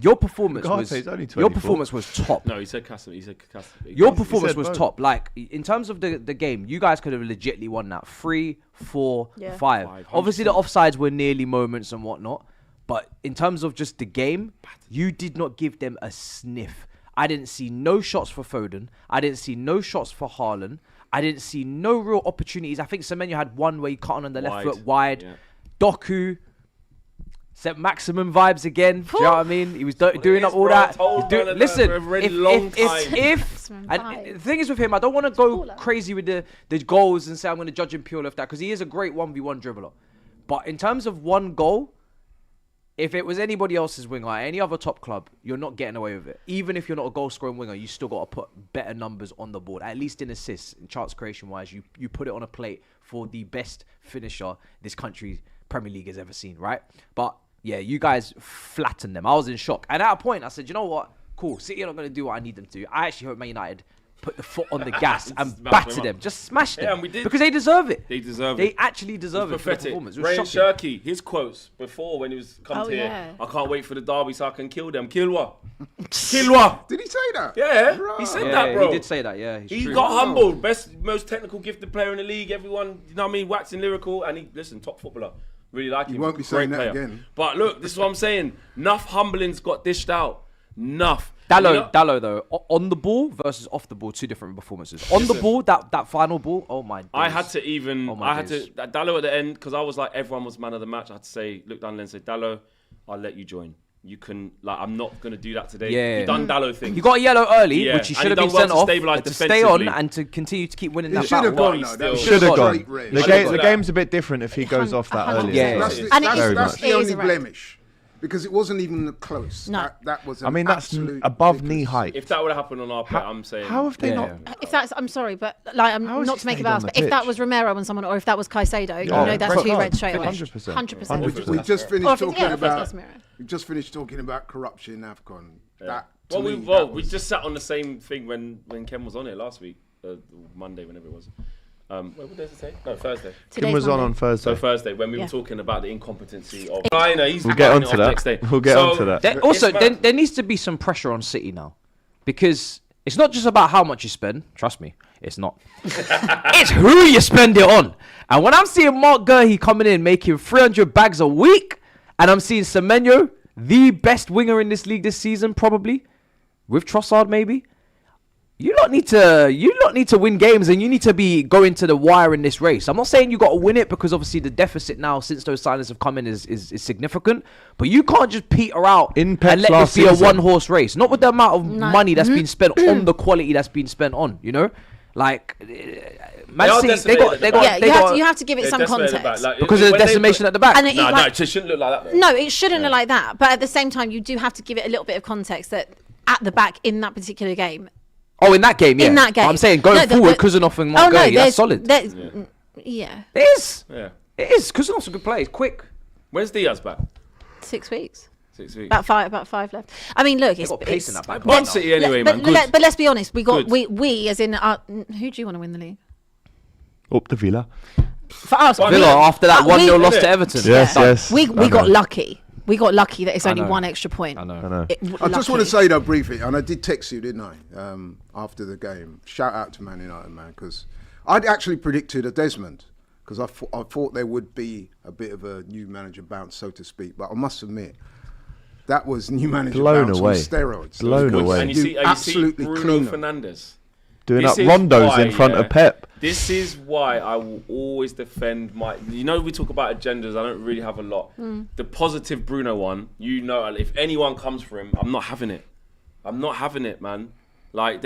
your performance was top. No, he said Casemiro. Your performance was top. Like, in terms of the game, you guys could have legitimately won that 3, 4, 5. Obviously, the offsides were nearly moments and whatnot. But in terms of just the game, you did not give them a sniff. I didn't see no shots for Foden. I didn't see no shots for Haaland. I didn't see no real opportunities. I think Semenyo had one where he cut on the left foot wide. Yeah. Doku set maximum vibes again. Do you know what I mean? He was doing up all that. Listen, the thing is with him, I don't want to go crazy with the goals and say I'm going to judge him purely off that, because he is a great 1v1 dribbler. But in terms of one goal, if it was anybody else's winger, any other top club, you're not getting away with it. Even if you're not a goal-scoring winger, you still got to put better numbers on the board. At least in assists, in chance creation-wise, you put it on a plate for the best finisher this country Premier League has ever seen, right? But yeah, you guys flattened them. I was in shock. And at a point, I said, you know what? Cool, City are not going to do what I need them to. I actually hope Man United put the foot on the gas and batter them. Just smash them. Yeah, we did. Because they deserve it. They deserve it. They actually deserve it for the performance. It was Ryan shocking. Shirky, his quotes before when he was come here, I can't wait for the derby so I can kill them. Kill what? Kill what? Did he say that? Yeah, he said that, bro. He did say that, yeah. He got humbled. Most technical gifted player in the league. Everyone, you know what I mean, waxing lyrical. And top footballer. Really like him. You won't be saying that again. But look, this is what I'm saying. Enough humblings got dished out. Enough. Dallo though, on the ball versus off the ball, 2 different performances. On the ball, that final ball, oh my days. I had to Dallo at the end, because I was like, everyone was man of the match. I had to say, look down and say, Dallo, I'll let you join. You can, like, I'm not going to do that today. Yeah. You done Dallo thing. He got a yellow early, which he should have been sent off to stay on and to continue to keep winning that battle. Should have gone, though. Should have gone. The game's a bit different if he goes off that early. Yeah. That's the only blemish. Because it wasn't even close. No. That was that's above knee height. If that would have happened on our play, I'm saying. How have they not? If that's, I'm sorry, but like, I'm not to make it bad, but if that was Romero and someone, or if that was Caicedo, you know that's 2 red straight away. 100%. We just finished talking about corruption in AFCON. Yeah. We just sat on the same thing when Ken was on it last week, Monday, whenever it was. What does it say? No, Thursday. Kim was on Thursday. So Thursday, when we were talking about the incompetency of... We'll get onto that. Also, there needs to be some pressure on City now. Because it's not just about how much you spend. Trust me, it's not. It's who you spend it on. And when I'm seeing Mark Gurhey coming in, making 300 bags a week, and I'm seeing Semenyo, the best winger in this league this season, probably, with Trossard maybe, You lot need to win games, and you need to be going to the wire in this race. I'm not saying you got to win it, because obviously the deficit now since those signings have come in is significant. But you can't just peter out and let this be a one-horse race. Not with the amount of money that's been spent on the quality that's been spent on. You know, like Man City, you have to give it some context because of the decimation at the back. It shouldn't look like that. No, it shouldn't look like that. But at the same time, you do have to give it a little bit of context that at the back in that particular game. Oh, in that game, yeah. In that game. I'm saying going forward, Kuzanov and Margay, that's solid. Yeah. It is. Yeah. It is. Kuzanov's a good player. He's quick. When's Diaz back? 6 weeks. 6 weeks. About five left. I mean, look, it's got pace in that back. Man City anyway, man. But let's be honest. We as in who do you want to win the league? Up to Villa. For us, Villa after that 1-0 loss to Everton. Yes. We got lucky. We got lucky that it's only 1 extra point. I know. I just want to say though briefly, and I did text you, didn't I? After the game, shout out to Man United, man, because I'd actually predicted a Desmond. because I thought there would be a bit of a new manager bounce, so to speak. But I must admit, that was new manager bounce on steroids. Blown away. And you see Bruno Fernandes doing up rondos in front of Pep. This is why I will always defend my... You know, we talk about agendas. I don't really have a lot. The positive Bruno one, you know, if anyone comes for him, I'm not having it. I'm not having it, man. Like,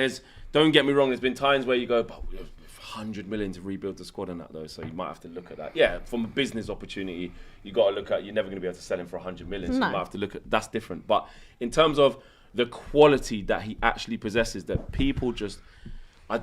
don't get me wrong, there's been times where you go, 100 million to rebuild the squad and that, though, so you might have to look at that. Yeah, from a business opportunity, you got to look at, you're never going to be able to sell him for 100 million, so you might have to look at, that's different. But in terms of the quality that he actually possesses, that people just... I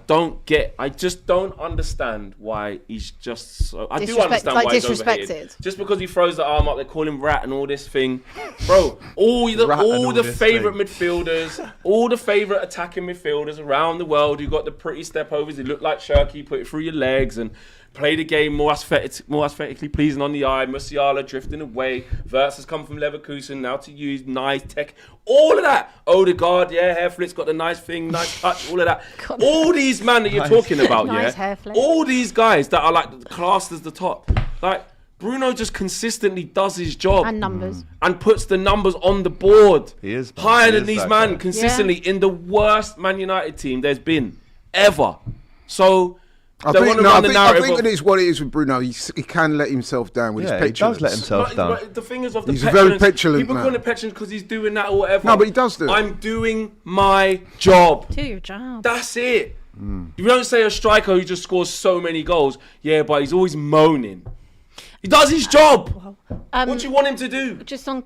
just don't understand why he's just so... I do understand why he's overhated. Just because he throws the arm up, they call him rat and all this thing. Bro, all the favourite midfielders, all the favourite attacking midfielders around the world who got the pretty step overs, they look like Shirky, put it through your legs and play the game more aesthetically pleasing on the eye. Musiala drifting away. Wirtz has come from Leverkusen now to use nice tech. All of that. Odegaard, Hairflit's got the nice thing, nice touch, all of that. God. All these man that you're talking about, nice Hairflit. All these guys that are like classed as the top. Like, Bruno just consistently does his job. And numbers. And puts the numbers on the board. He is. Higher than these man consistently in the worst Man United team there's been ever. So... I think it is what it is with Bruno. He can let himself down with his petulance. He does let himself down. But the thing is, he's a very petulant people man. call him petulant because he's doing that or whatever. No, but he does do it. I'm doing my job. Do your job. That's it. You don't say a striker who just scores so many goals. Yeah, but he's always moaning. He does his job. What do you want him to do? Just on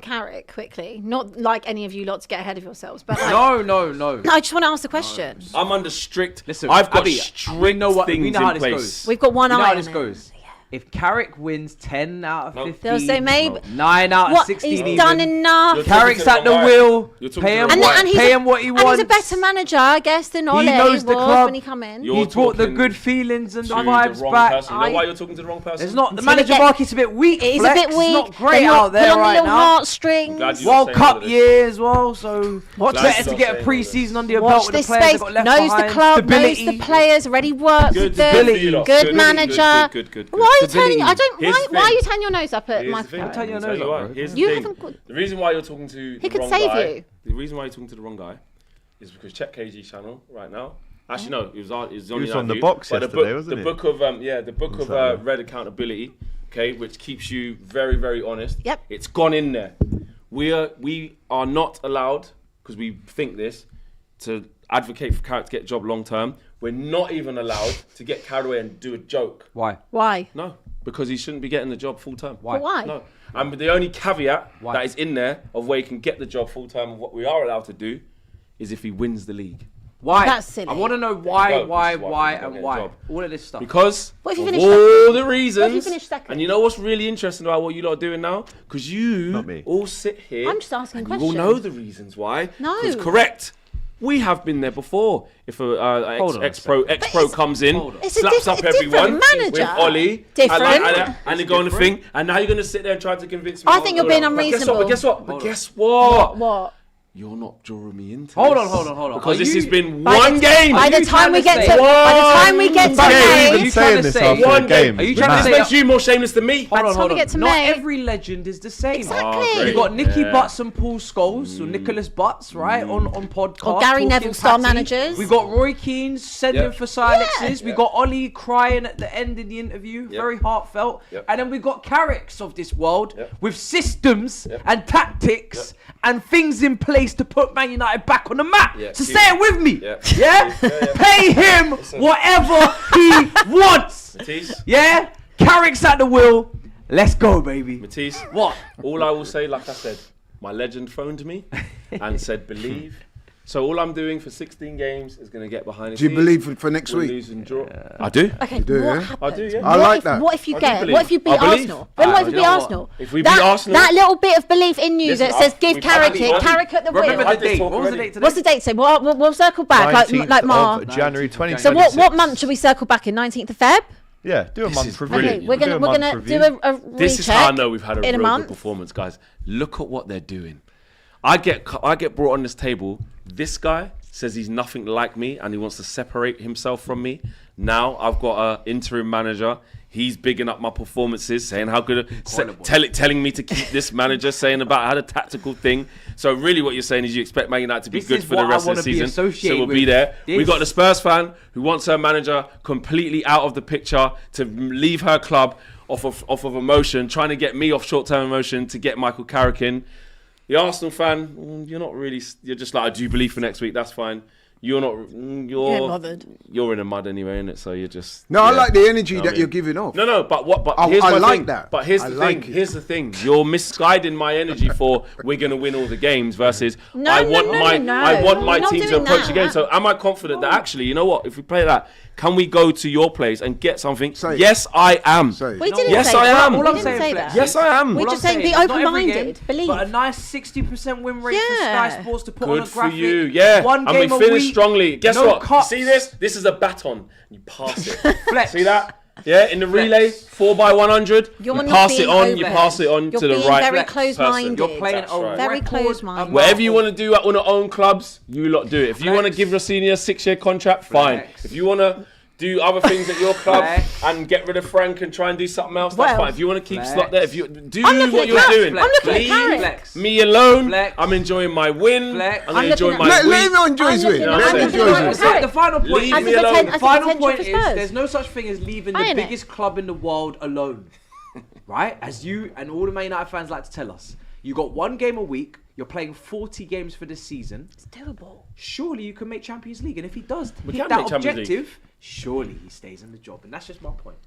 Carrick quickly. Not like any of you lot to get ahead of yourselves, but like, no. I just want to ask the question. I'm under strict. Listen, I've got Abbi, strict we know things how in this place. goes. We've got one eye. How this goes. If Carrick wins 10 out of 15, they'll say maybe 9 out of 16, he's even. done enough. Carrick's at the wheel. Pay him what he wants. And he's a better manager, I guess, than Ole was when he come in. He's brought the good feelings and the vibes back. You know why you're talking to the wrong person? It's not the manager market's a bit weak. It is a bit weak. It's not great out there right now. Heartstrings. World Cup year as well, so better to get a pre-season under your belt with the players that got left behind. Knows the club, knows the players, already worked with them. Good manager. Why are you turning? I don't. Why are you turning your nose up at my phone? Turn your nose up, bro. The reason why you're talking to the wrong guy. The reason why you're talking to the wrong guy is because check KG channel right now. Actually, no, he was on the box yesterday, wasn't he? The book of Red Accountability, okay, which keeps you very, very honest. Yep. It's gone in there. We are not allowed, because we think this, to advocate for Carrick to get a job long term. We're not even allowed to get carried away and do a joke. Why? No, because he shouldn't be getting the job full term. Why? Why? No. And the only caveat that is in there of where he can get the job full time of what we are allowed to do is if he wins the league. Why? That's silly. I want to know why. All of this stuff. Because what if you of finish all the reasons. What if you finish second? And you know what's really interesting about what you lot are doing now? Because you all sit here. I'm just asking questions. You all know the reasons why. No. Because correct. We have been there before. If a ex-pro comes in, slaps up everyone with Ollie, and they go on the thing, and now you're going to sit there and try to convince me. I think you're being unreasonable. But guess what? What? You're not drawing me into Hold this. on. Because this has been one game. By the time we get to May, are you trying to say one game? Are you trying to say this makes you more shameless than me? Hold on. Not every legend is the same. Exactly. You've got Nicky Butts and Paul Scholes, or Nicholas Butts, right, on podcast. Or Gary Neville star managers. We got Roy Keane sending for silences. We got Ollie crying at the end in the interview, very heartfelt. And then we got Carricks of this world with systems and tactics and things in place to put Man United back on the map. So say it with me. Pay him whatever he wants. Matisse? Carrick's at the wheel. Let's go, baby. Matisse, what? All I will say, like I said, my legend phoned me and said, believe. So all I'm doing for 16 games is going to get behind the scenes. Do you believe for next week? Lose and draw. I do. Okay, you do, what happens? I do, yeah. I like that. What if you get? What if you beat Arsenal? What if we beat Arsenal? If we beat Arsenal, that little bit of belief in you that says give Carrick at the wheel. Remember the date. What was the date today? What's the date say? We'll circle back like Mar. January 2020. So what month should we circle back in? 19th of Feb? Yeah, do a month review. Okay, we're gonna do a recheck. This is how I know we've had a real good performance, guys. Look at what they're doing. I get brought on this table. This guy says he's nothing like me and he wants to separate himself from me. Now I've got an interim manager. He's bigging up my performances, saying how good, telling me to keep this manager, saying about how the tactical thing. So really what you're saying is you expect Man United to be good for the rest of the season. So we'll be there. We got the Spurs fan who wants her manager completely out of the picture to leave her club off of emotion, trying to get me off short-term emotion to get Michael Carrick in. The Arsenal fan, you're just like, I do believe for next week, that's fine. You ain't bothered. You're in the mud anyway, innit? So you're just... No, I like the energy that you're giving off. No, but here's my thing. But here's the thing. You're misguiding my energy for we're going to win all the games versus I want my team to approach the game. So am I confident that actually, you know what, if we play that, can we go to your place and get something? Yes, I am. Yes, I am. All I'm saying, yes, I am. We're just saying be open-minded. Believe. But a nice 60% win rate for Sky Sports to put on a graphic. Good for you. Yeah. One game and we finish strongly. Guess what? Cups. You see this? This is a baton. You pass it. See that? Yeah, in the relay, 4x100. You pass it on. You pass it on to the right. Very close-minded. You're playing very close-minded. Whatever you want to do on your own clubs, you lot do it. If you want to give your senior a 6-year contract, fine. If you want to do other things at your club and get rid of Frank and try and do something else, that's fine. If you want to keep Slot there, if you do what you're doing, I'm looking at Carrick. Me alone. I'm enjoying my win. I'm enjoying my win. Let him enjoy his win. The final point Leave me alone. The final point is there's no such thing as leaving the biggest club in the world alone. Right? As you and all the Man United fans like to tell us. You got one game a week. You're playing 40 games for this season. It's doable. Surely you can make Champions League. And if he does hit that objective, surely he stays in the job. And that's just my point.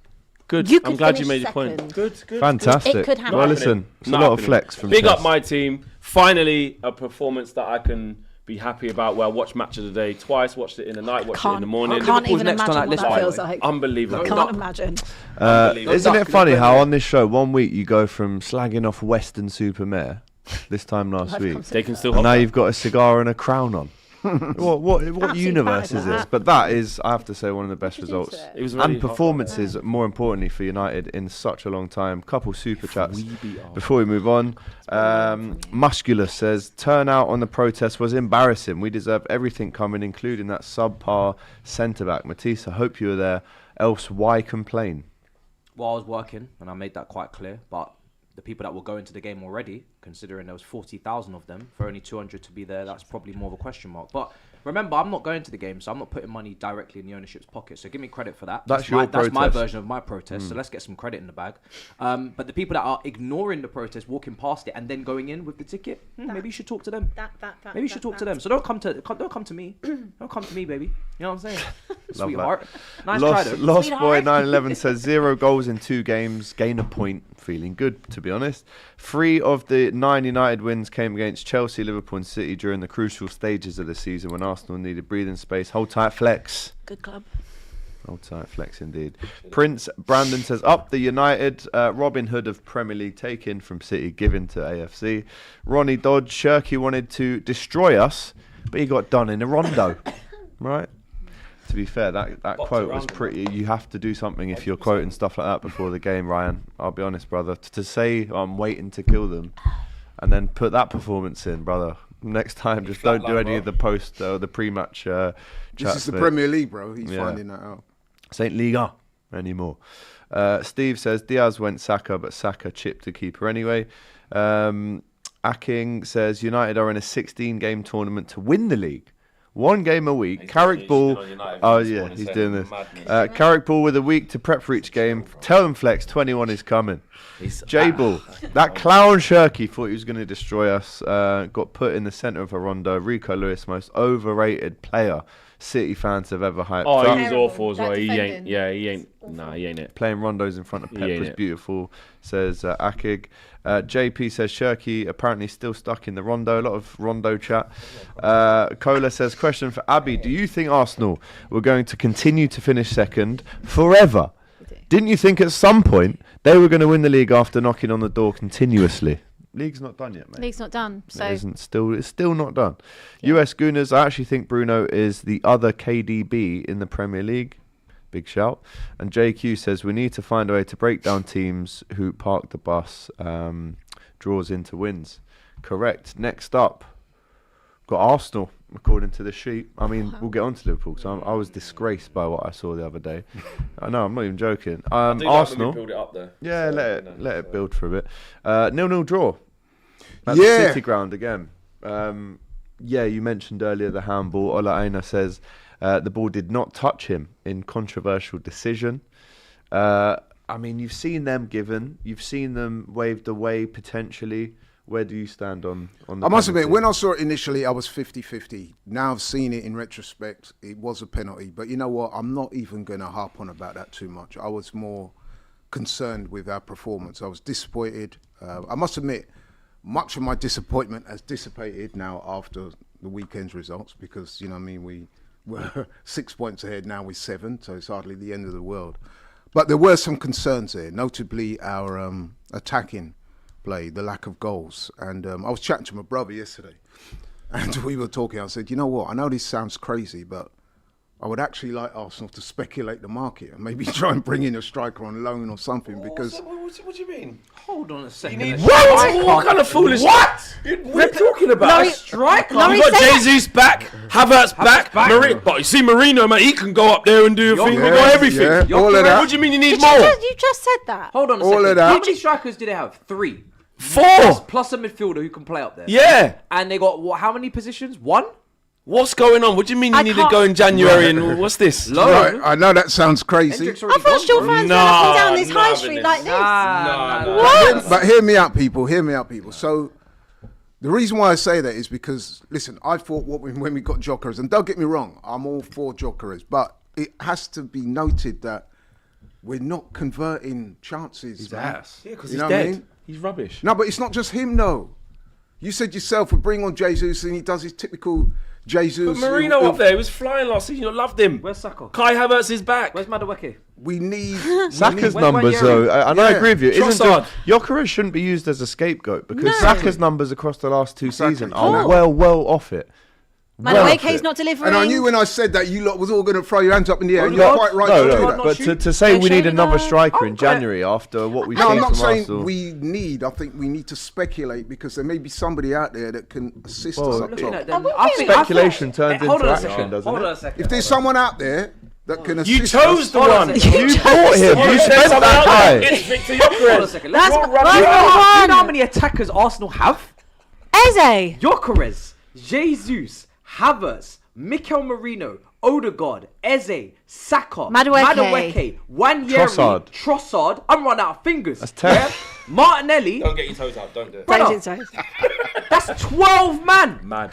Good. I'm glad you made your point. Good. Fantastic. It could happen. Well, listen, it's a lot of flex from Big up my team. Finally, a performance that I can be happy about. Where I watched Match of the Day twice, watched it in the night, watched it in the morning. I can't even imagine what that feels like. Unbelievable. I can't imagine. Isn't it funny how on this show, one week you go from slagging off Western Supermare, this time last week, they can still. And now you've got a cigar and a crown on. What universe is this? But that is, I have to say, one of the best results and performances, more importantly for United in such a long time. Couple super chats before we move on. Musculus says turnout on the protest was embarrassing. We deserve everything coming, including that subpar centre back. Matisse, I hope you were there. Else, why complain? Well, I was working, and I made that quite clear. But the people that will go into the game already, considering there was 40,000 of them, for only 200 to be there, that's probably more of a question mark. But remember, I'm not going to the game, so I'm not putting money directly in the ownership's pocket. So give me credit for that. That's my version of my protest. So let's get some credit in the bag. But the people that are ignoring the protest, walking past it, and then going in with the ticket, maybe you should talk to them. Maybe you should talk to them. So don't come to me. Don't come to me, baby. You know what I'm saying? Sweetheart. Nice try though. Lost Boy 911 says 0 goals in 2 games, gain a point. Feeling good, to be honest. 3 of the 9 United wins came against Chelsea, Liverpool and City during the crucial stages of the season when Arsenal needed breathing space. Hold tight, flex. Good club. Hold tight, flex indeed. Prince Brandon says, up the United. Robin Hood of Premier League taken from City, given to AFC. Ronnie Dodge, Shirky wanted to destroy us, but he got done in a rondo. Right? To be fair, that quote was pretty. You have to do something if you're quoting stuff like that before the game, Ryan. I'll be honest, brother. To say I'm waiting to kill them and then put that performance in, brother. Next time, just don't do any of the post or the pre-match This is the Premier League, bro. He's finding that out. Saint Liga anymore. Steve says Diaz went Saka, but Saka chipped the keeper anyway. Aking says United are in a 16-game tournament to win the league. 1 game a week. Carrick ball. Oh yeah, he's doing this. Carrick ball with a week to prep for each game. Tell them Flex 21 is coming. J Ball. That clown Shirky thought he was going to destroy us. Got put in the centre of a rondo. Rico Lewis, most overrated player City fans have ever hyped. Oh, he's awful as well. He ain't. Yeah, he ain't. Nah, he ain't it. Playing rondos in front of Pep was beautiful, says Akig. JP says Shirky apparently still stuck in the rondo. A lot of rondo chat. Kola says, question for Abbi. Do you think Arsenal were going to continue to finish second forever? Didn't you think at some point they were going to win the league after knocking on the door continuously? League's not done yet, mate. League's not done. So it's still not done. Yeah. US Gooners, I actually think Bruno is the other KDB in the Premier League. Big shout. And JQ says we need to find a way to break down teams who park the bus, draws into wins. Correct. Next up, got Arsenal, according to the sheet. I mean, we'll get on to Liverpool, because I was disgraced by what I saw the other day. I know, I'm not even joking. Arsenal. Build it up there. Yeah, let it build for a bit. 0-0 draw. At the City ground again. You mentioned earlier the handball. Ola Aina says the ball did not touch him in controversial decision. I mean, you've seen them given. You've seen them waved away potentially. Where do you stand on the I must penalty? admit, when I saw it initially, I was 50-50. Now I've seen it in retrospect, it was a penalty. But you know what? I'm not even going to harp on about that too much. I was more concerned with our performance. I was disappointed. I must admit, much of my disappointment has dissipated now after the weekend's results, because, you know what I mean, we were 6 points ahead, now we're 7, so it's hardly the end of the world. But there were some concerns there, notably our attacking play, the lack of goals. And I was chatting to my brother yesterday, and we were talking. I said, you know what, I know this sounds crazy, but I would actually like Arsenal to speculate the market and maybe try and bring in a striker on loan or something, because... What do you mean? Hold on a second. What kind of foolish... What are you talking about? Striker. You got Jesus back, Havertz back, but you see Marino, man, he can go up there and do a thing. We got everything. Yeah, all of that. What do you mean you need more? You just said that. Hold on a All second. of that. How many strikers do they have? 3. 4. Plus a midfielder who can play up there. Yeah. And they got how many positions? 1? What's going on? What do you mean you need to go in January and what's this? Right, I know that sounds crazy. I thought Shaw fans were up and down this high street like this. What? But hear me out, people. So the reason why I say that is because, listen, I thought when we got Jokeres, and don't get me wrong, I'm all for Jokeres, but it has to be noted that we're not converting chances. He's man. ass. Yeah, because You he's know what I dead. mean? He's rubbish. No, but it's not just him, though. You said yourself, we bring on Jesus and he does his typical Jesus. But Marino up there, he was flying last season. You loved him. Where's Saka? Kai Havertz is back. Where's Madueke? We need... Saka's Where's numbers, Wanyeri? though, and I agree with you. Trossard. Jokeres shouldn't be used as a scapegoat, because No. Saka's numbers across the last 2 seasons are Cool. well off it. Madueke's not delivering. And I knew when I said that, you lot was all going to throw your hands up in the air. And No, you're quite right to do that. But to say we need another striker in Oh, January after what we've No, seen I'm not from saying Arsenal. we need. I think we need to speculate, because there may be somebody out there that can assist us up Looking top. at them, Speculation turns hold into on a action, second. doesn't Hold it? on a second. If there's someone out there that can You assist chose us, the one. You bought him. You spent Someone that else. guy. It's Victor Hold on a Jokeres. second. That's Let's one. Do you know how many attackers Arsenal have? Eze. Jokeres, Jesus, Havertz, Mikel Marino, Odegaard, Eze, Saka, Madueke. Wanyeri, Trossard. I'm running out of fingers. That's 10. Martinelli. Don't get your toes out. Don't do it. Brother, Don't do so. that's 12 man. Mad.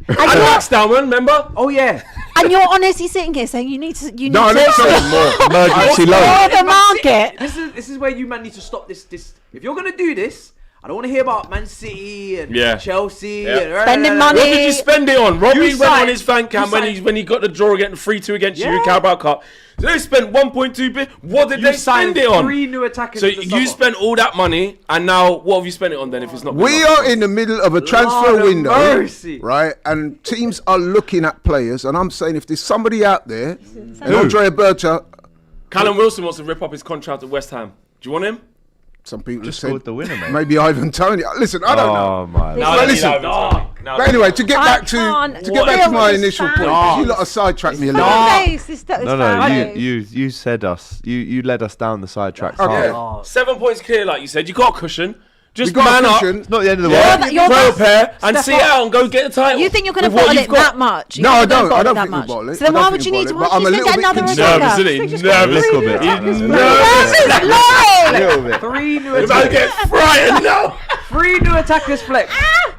And And Max Downman, remember? Oh yeah. you're honestly sitting here saying you need to No, I'm not saying More emergency for loan. the market. This is where you man need to stop this. If you're gonna do this, I don't want to hear about Man City and Chelsea and Spending money. What did you spend it on? Robbie went signed- on his fan cam you when signed- he got the draw getting 3-2 against you in Yeah. Carabao Cup. So they spent 1.2 billion. What did they spend it on? 3 new attackers. So in the you summer. spent all that money, and now what have you spent it on then? If it's not, good we enough? are in the middle of a transfer Lord of window, mercy. right? And teams are looking at players, and I'm saying if there's somebody out there, and Andrea Berta, Callum Wilson wants to rip up his contract at West Ham. Do you want him? some people Just have scored said the winner, mate. maybe Ivan Tony. Listen, I don't know. Oh my! No, But listen, but anyway, to get back to my initial point, 'cause you lot have sidetracked me a little. No, you said us. You led us down the sidetrack. Okay. path. 7 points clear, like you said. You got a cushion. Just We got a man cushion. up. It's not the end of the Yeah, world. You're throw a the- pair and Step see it up. out and go get the title. You think you're going to with what bottle you've it got. that much? You No, think I you're gonna don't. I bottle don't it that think we'll much. bottle it. So then I why don't would think you we'll need to? bottle it, Why but would you I'm a just get little another bit attacker? Nervous, isn't he? Nervous. Little bit. He's This nervous. is live. Little bit. 3 new He's about to attackers. get frightened now. 3 new attackers flex.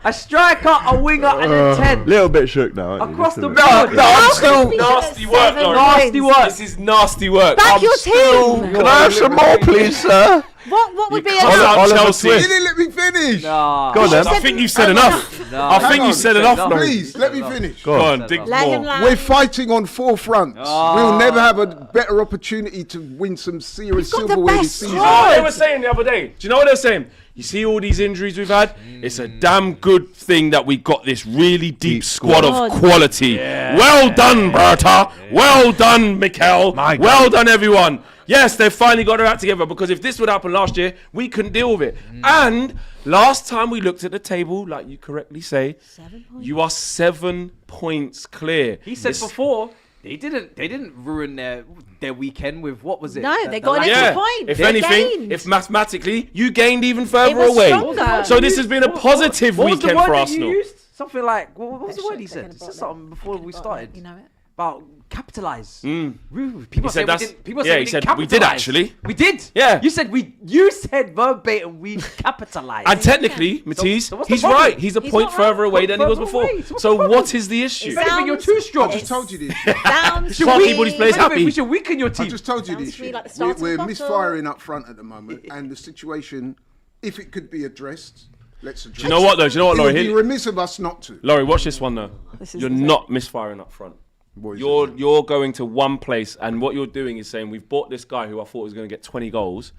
A striker, a winger, and a 10. Little bit shook now. aren't you? Across Just a the bit. board. I'm still Speaking nasty at work, 7 Lauren. points. Nasty work. This is nasty work. Back I'm your still- team. Can I have some more, please, sir? What would be Call enough? out Oliver Chelsea. You Twist. didn't let me finish. Nah. Go on then. I think you've said enough. I think Hang you've said on. enough, No. Lauren. Please, let me finish. Go Go on. on, dig Let him more. land. We're fighting on 4 fronts. We'll never have a better opportunity to win some serious got the silverware this best season. You know what they were saying the other day? Do you know what they were saying? You see all these injuries we've had? It's a damn good thing that we got this really deep squad of quality. Well done, Berta. Well done, Mikel. Well done, everyone. Yes, they've finally got their act together, because if this would happen last year, we couldn't deal with it. And last time we looked at the table, like you correctly say, 7 points. you are 7 points clear. He said before they didn't ruin their weekend with what was it? No, they got an extra point. If They anything, gained. if mathematically, you gained even further was away. stronger. So this has been a positive what was the weekend word for that Arsenal. You used? Something like what was the Let's word he check said? again It's about just that. something before we started. You know it. About capitalise. Mm. People said say that's- we didn't. People yeah, say he we said didn't we did capitalise. actually. We did. Yeah. You said we. You said verbatim we capitalised. And technically, Matisse, so what's the he's problem? right. He's a He's point not right. further away than he was Further before. away. So what's So the problem? what is the issue? It If anything, you're too strong. I just told you this. Sounds Can't keep all these players happy. We should weaken your I team. just told you Sounds this. to me like the Shit. start of We're the bottle. misfiring up front at the moment, and the situation, if it could be addressed, let's address. Do you know what though? Do you know what, It would Laurie? be remiss of us not to. Laurie, watch this one though. This is You're insane. not misfiring up front. What is You're going to one place, and what you're doing is saying, we've bought this guy who I thought was going to get 20 goals,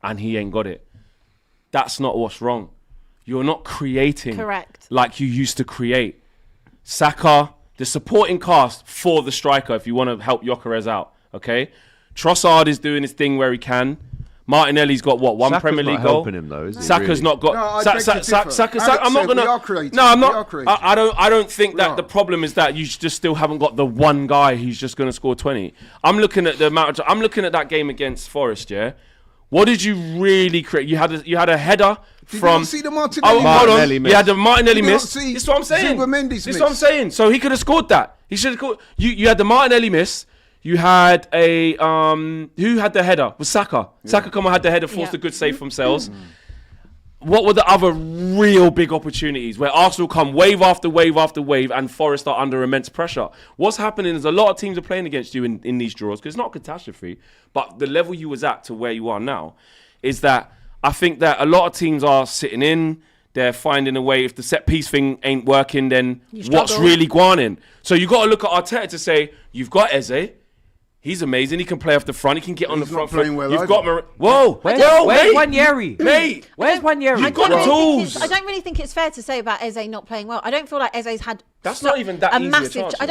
and he ain't got it. That's not what's wrong. You're not creating Correct. like you used to create. Saka, the supporting cast for the striker, if you want to help Gyökeres out, okay? Trossard is doing his thing where he can. Martinelli's got what, one Saka's Premier not League goal. helping him though, is he? Saka's really? not got. No, I beg to differ. I'm not Alex said gonna. we are creative. No, I'm We are not. creative. I don't think We that are. the problem is that you just still haven't got the one guy who's just gonna score 20. I'm looking at the amount. I'm looking at that game against Forest. Yeah. What did you really create? You had a header Did from. you not see the Martinelli Oh, miss? hold on. Martinelli You miss. had the Martinelli Did you not miss. see This is what I'm saying. Zuber-Mendy's This is miss? what I'm saying. So he could have scored that. He should have scored. You had the Martinelli miss. You had a who had the header? Was Saka. Saka come on, had the header, forced Yeah. a good save from Sales. What were the other real big opportunities where Arsenal come wave after wave after wave and Forest are under immense pressure? What's happening is a lot of teams are playing against you in these draws, because it's not a catastrophe, but the level you was at to where you are now is that I think that a lot of teams are sitting in, they're finding a way. If the set piece thing ain't working, then what's struggle. really going in? So you got to look at Arteta to say, you've got Eze. He's amazing. He can play off the front. He can get on the He's front not playing foot. well You've either. got Whoa, Where's mate. Wanyeri? Mate. Where's Wanyeri? You've got really think tools. I don't really think it's fair to say about Eze not playing well. I don't feel like Eze's had. That's not even that easy a massive. chance, I you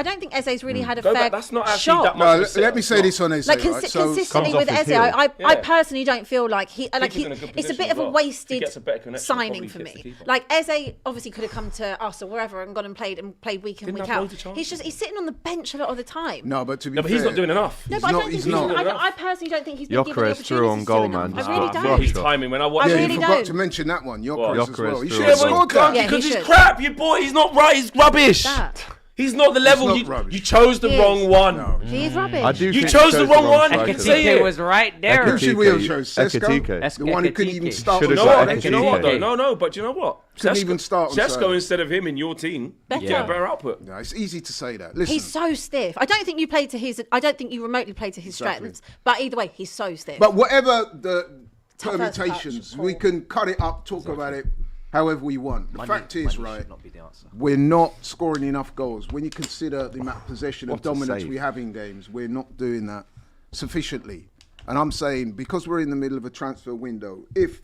don't think Eze's really had a Go fair back. That's not actually shot. that much. No, of a let set. me It's say not. this on Eze, Like right? So consistently Comes with off his Eze, heel. I Yeah. personally don't feel like he's in a good a bit position of as a well. He wasted gets a better connection, signing probably for fits the me. keeper. Like Eze obviously could have come to Arsenal wherever and gone and played week in Didn't week have out. loads of chances. He's sitting on the bench a lot of the time. no, but to be No, but fair, he's not doing enough. No, He's but I not- don't think he's he's not. I personally don't think he's been given the Gyökeres through on opportunities goal, to man. enough. Just I really got don't. flushed. His timing when I watch Yeah, I him. you really forgot don't. to mention that one. Gyökeres as Gyökeres well. He through should on have Yeah, goal. scored well, that. Yeah, he because he's should. crap. Your boy, he's not right. He's rubbish. That. He's not the level. not rubbish. You chose the He wrong is. one. No. He is rubbish. I do You think chose he the wrong one. striker I can say there. it. was right there. Who should we have chose? Ekitike. Sesko? The one who couldn't even Ekitike. start Should've on You know got Saturday. what? Do you know what though? Ekitike. No, but do you know what? Couldn't even start on Sesko Saturday. instead of him in your team, Better. get a better output. No, it's easy to say that. Listen, He's so stiff. I don't think you played to his. I don't think you remotely played to his Exactly. strengths. But either way, he's so stiff. but whatever the Tough first permutations, touch, we Paul. can cut it up, talk about it however we want. The fact is, right, should not be the answer. we're not scoring enough goals. When you consider the amount of possession and What a dominance save. we have in games, we're not doing that sufficiently. And I'm saying, because we're in the middle of a transfer window, if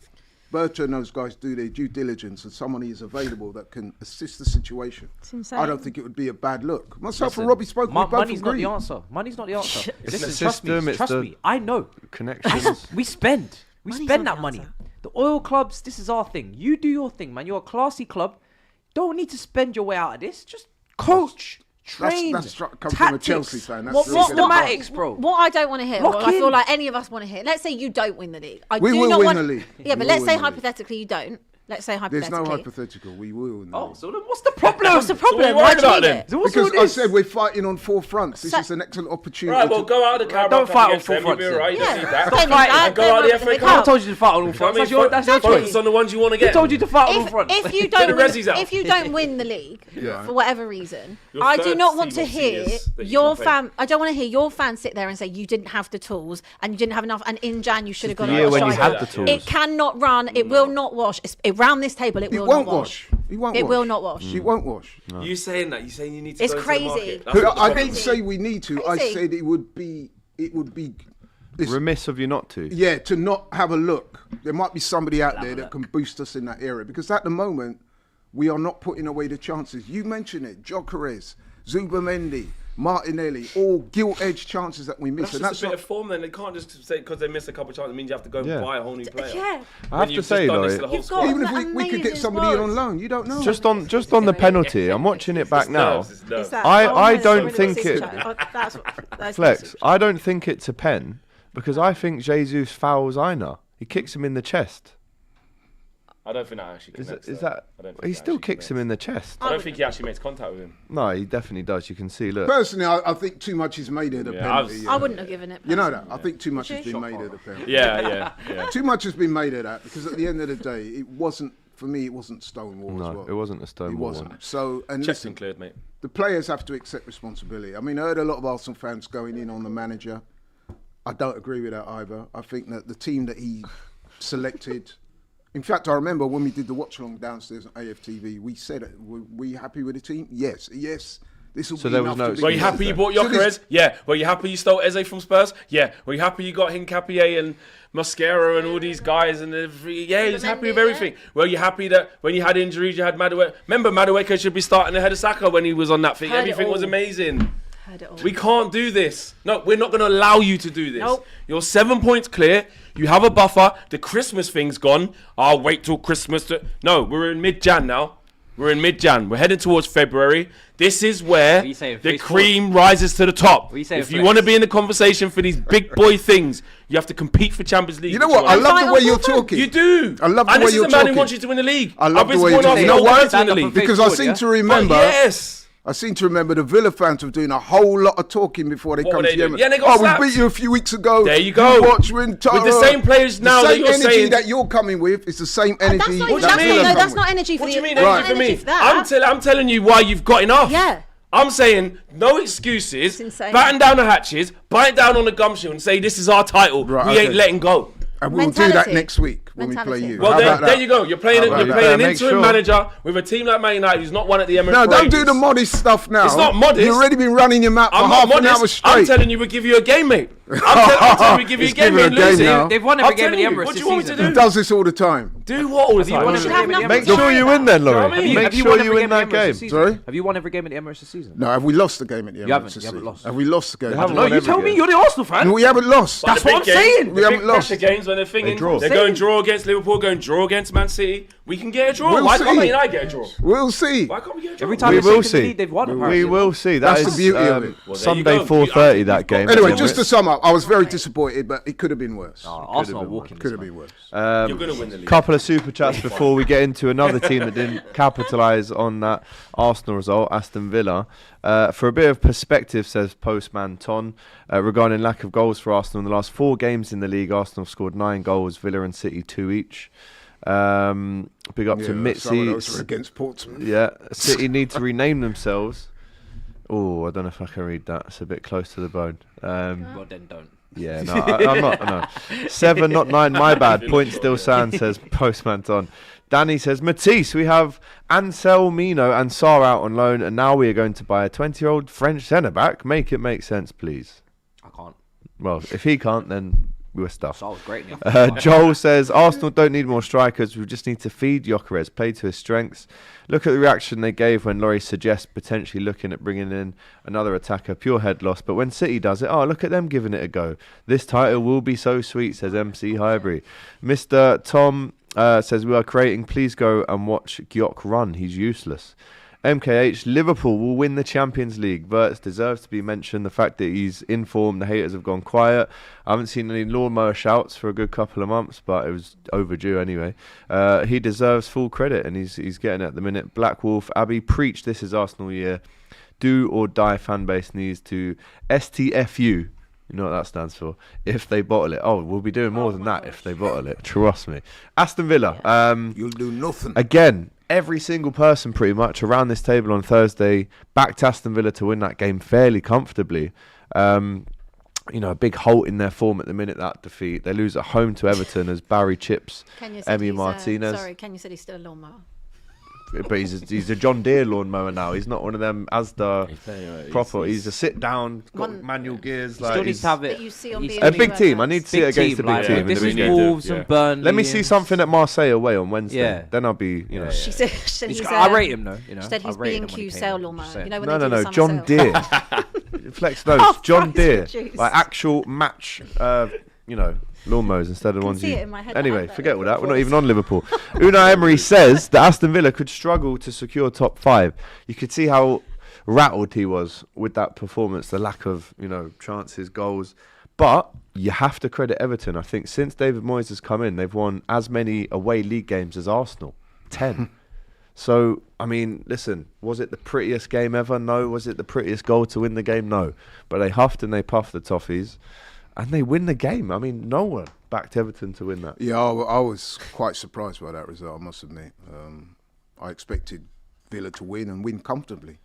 Bertrand and those guys do their due diligence and someone is available that can assist the situation, insane. I don't think it would be a bad look. Myself Listen, and Robbie spoke, we both money's not agree. the answer. Money's not the answer. It's Listen, the trust me, system, it's trust the me. I know. Connections. We spend. We Money's spend not that the money. answer. The oil clubs, this is our thing. You do your thing, man. You're a classy club. Don't need to spend your way out of this. Just coach, train, That's come from a tactics. Chelsea fan. That's What- really what- good Systematics, advice. bro. What I don't want to hear, Lock what I feel in. like any of us want to hear. Let's say you don't win the league. We do will not win want, the league. Yeah, We but will let's win say the league. hypothetically you don't. Let's say There's hypothetically. no hypothetical. We will. win the Oh, league. so then what's the problem? What's the So what are problem? you Why worried do you about need then? it? So what's Because all I this? said we're fighting on four fronts. This So- is an excellent opportunity. Right, well, go out of the Carabao Don't Cup fight on against full them, you'll be fronts all right. You then. don't need Yeah. that. Don't need Fight that. and go out of the Don't FA need Cup. I told you to fight on all I mean, fronts. That's your Exactly. choice. focus on the ones you want to get. I told you to fight on all fronts. If you the don't Rezzies out. if you don't win the league for whatever reason, Your I do third not want to team of hear seniors that you your can play. fan. I don't want to hear your fans sit there and say you didn't have the tools and you didn't have enough. And in Jan you should have the gone. year on a when you striker. had the tools. It cannot run. It will not wash. Around this table, it He will won't not wash. wash. He won't wash. It will not wash. He won't wash. You saying that? You saying you need to It's go into crazy. the market? But That's what the I problem didn't is. say we need to. I Crazy. said it would be. Listen, Remiss of you not to. yeah, to not have a look. There might be somebody out there that can boost us in that area because at the moment we are not putting away the chances. You mentioned it, Gyökeres, Zuber-Mendy, Martinelli, all gilt-edged chances that we miss. That's just a bit of form. Then they can't just say because they miss a couple of chances. It means you have to go and buy a whole new player. Yeah. I have to say, Laurie, even if we could get somebody in on loan, you don't know. Just on the penalty, I'm watching it back now. I don't think it. Flex. I don't think it's a pen because I think Jesus fouls Aina. He kicks him in the chest. I don't think that actually connects. He still kicks him in the chest. I don't think he actually makes contact with him. No, he definitely does. You can see. Look. Personally, I think too much is made of the penalty. I wouldn't have given it. You know that. I think too much has been made of the penalty. Yeah. Too much has been made of that because at the end of the day, it wasn't. For me, it wasn't Stonewall as well. No, it wasn't a Stonewall. It wasn't. So, and Checks and cleared, mate. The players have to accept responsibility. I mean, I heard a lot of Arsenal fans going in on the manager. I don't agree with that either. I think that the team that he selected. In fact, I remember when we did the watch along downstairs at AFTV, we said, "Were we happy with the team? Yes. This will be there was no. Were you happy you bought Gyökeres? Yeah. Were you happy you stole Eze from Spurs? Yeah. Were you happy you got Hincapié and Mosquera and all these guys and he was happy with everything. Were you happy that when you had injuries you had Madueke? Remember Madueke should be starting ahead of Saka when he was on that thing. Everything was amazing. We can't do this. No, we're not going to allow you to do this. Nope. You're 7 points clear. You have a buffer. The Christmas thing's gone. I'll wait till Christmas. No, we're in mid-Jan now. We're heading towards February. This is where the cream rises to the top. If you want to be in the conversation for these big boy things, you have to compete for Champions League. You know what? I love the way you're talking. You do. I love the way you're talking. And this is a man who wants you to win the league. I love the way you're talking. You know why? Because I seem to remember. Yes. I seem to remember the Villa fans were doing a whole lot of talking before they come to Yemen. Yeah, they got slapped. We beat you a few weeks ago. There you go. With the same players now that you're saying. The same energy that you're coming with is the same energy. That's not energy for What do you mean energy for me? I'm telling you why you've got enough. Yeah. I'm saying no excuses. Batten down the hatches, bite down on the gumshoe and say this is our title. We ain't letting go. And we'll do that next week when we play you. Well, there you go. You're playing an interim manager with a team like Man United who's not won at the Emirates. No, don't do the modest stuff now. It's not modest. You've already been running your mouth for half an hour straight. I'm telling you, we'll give you a game, mate. I'm telling you, we'll give you a game, mate. Losing. They've won every game in the Emirates. What do you want me to do? He does this all the time. Do what all the time? Make sure you win then, Laurie. Make sure you win that game. Sorry? Have you won every game in the Emirates this season? No, have we lost the game at the Emirates? You haven't lost. Have we lost the game? No, you tell me. You're the Arsenal fan. We haven't lost. That's what I'm saying. We haven't lost. The games when they're thinking they're going draw against Liverpool, going draw against Man City. We can get a draw. Why can't Man United get a draw? We'll see. Why can't we get a draw? Every time we will see. They've won. We will see. That's the beauty of it. Sunday 4:30 that game. Anyway, just to sum up, I was very disappointed, but it could have been worse. Arsenal walking. Could have been worse. You're going to win the league. Couple of super chats before we get into another team that didn't capitalise on that Arsenal result, Aston Villa. For a bit of perspective, says Postman Ton, regarding lack of goals for Arsenal in the last 4 games in the league, Arsenal scored 9 goals, Villa and City 2 each. Big up to Mitzi. Some of those were against Portsmouth. Yeah, City need to rename themselves. Oh, I don't know if I can read that. It's a bit close to the bone. Well, then don't. Yeah, no, I'm not. No. 7, not 9. My bad. Point still stands, says Postman Ton. Danny says, Matisse, we have Anselmino and Sarr out on loan, and now we are going to buy a 20-year-old French centre-back. Make it make sense, please. I can't. Well, if he can't, then we're stuffed. Sarr was great. Joel says, Arsenal don't need more strikers. We just need to feed Gyökeres, play to his strengths. Look at the reaction they gave when Laurie suggests potentially looking at bringing in another attacker. Pure head loss. But when City does it, look at them giving it a go. This title will be so sweet, says MC Highbury. Mr. Tom says, we are creating. Please go and watch Gyök run. He's useless. MKH, Liverpool will win the Champions League. Wirtz deserves to be mentioned. The fact that he's in form, the haters have gone quiet. I haven't seen any lawnmower shouts for a good couple of months, but it was overdue anyway. He deserves full credit, and he's getting it at the minute. Black Wolf, Abbi, preach this is Arsenal year. Do or die fan base needs to STFU. You know what that stands for? If they bottle it. Oh, we'll be doing more than that if they bottle it. Trust me. Aston Villa. You'll do nothing. Again, every single person pretty much around this table on Thursday backed Aston Villa to win that game fairly comfortably. A big halt in their form at the minute, that defeat. They lose at home to Everton as Barry chips Emi Martinez. Kenya said he's still a lawnmower. But he's a John Deere lawnmower now. He's not one of them Asda proper. He's a sit down, got manual gears. Still needs to have it. That you see on a big team. I need to see it against a big team. This is Wolves and Burnley. Let me see something at Marseille away on Wednesday. Yeah. Then I'll be, She said he's I rate him though. She said he's B&Q sale lawnmower. No, John Deere. flex those. John Deere, like actual match, lawnmowers instead of the ones see you. it in my head Anyway, now, forget though. all that. We're not even on Liverpool. Unai Emery says that Aston Villa could struggle to secure top 5. You could see how rattled he was with that performance, the lack of chances, goals. But you have to credit Everton. I think since David Moyes has come in, they've won as many away league games as Arsenal, 10. So, I mean, listen, was it the prettiest game ever? No. Was it the prettiest goal to win the game? No. But they huffed and they puffed the Toffees, and they win the game. I mean, no one backed Everton to win that. Yeah, I was quite surprised by that result, I must admit. I expected Villa to win and win comfortably.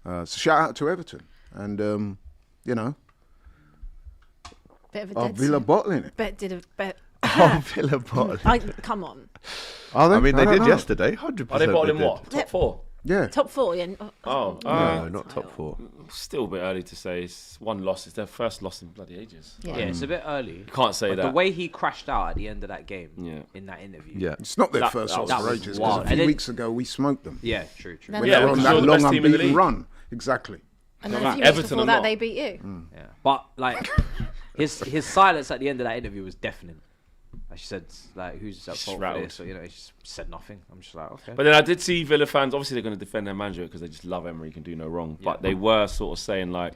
So shout out to Everton. And, Bit of a Villa bottling it. Villa bottling. Come on. Are they? I mean, they did yesterday, 100%. Are they bottling did. what? Top 4? Yeah. Top 4, yeah. Oh, no, not top 4. Still a bit early to say. It's one loss. It's their first loss in bloody ages. Yeah, it's a bit early. You can't say but that. The way he crashed out at the end of that game in that interview. Yeah. It's not their That- first that loss was for ages. wild. Because a few weeks ago, we smoked them. Yeah, true. No, When Yeah, they were on because that you're the long best team in the unbeaten league. run. Exactly. And then Like a few weeks Everton before or that, not. they beat you. Yeah. But like his silence at the end of that interview was deafening. Like she said, like, who's at fault for rattled. this? Or, he just said nothing. I'm just like, okay. But then I did see Villa fans, obviously they're going to defend their manager because they just love Emery, can do no wrong. But they were sort of saying like,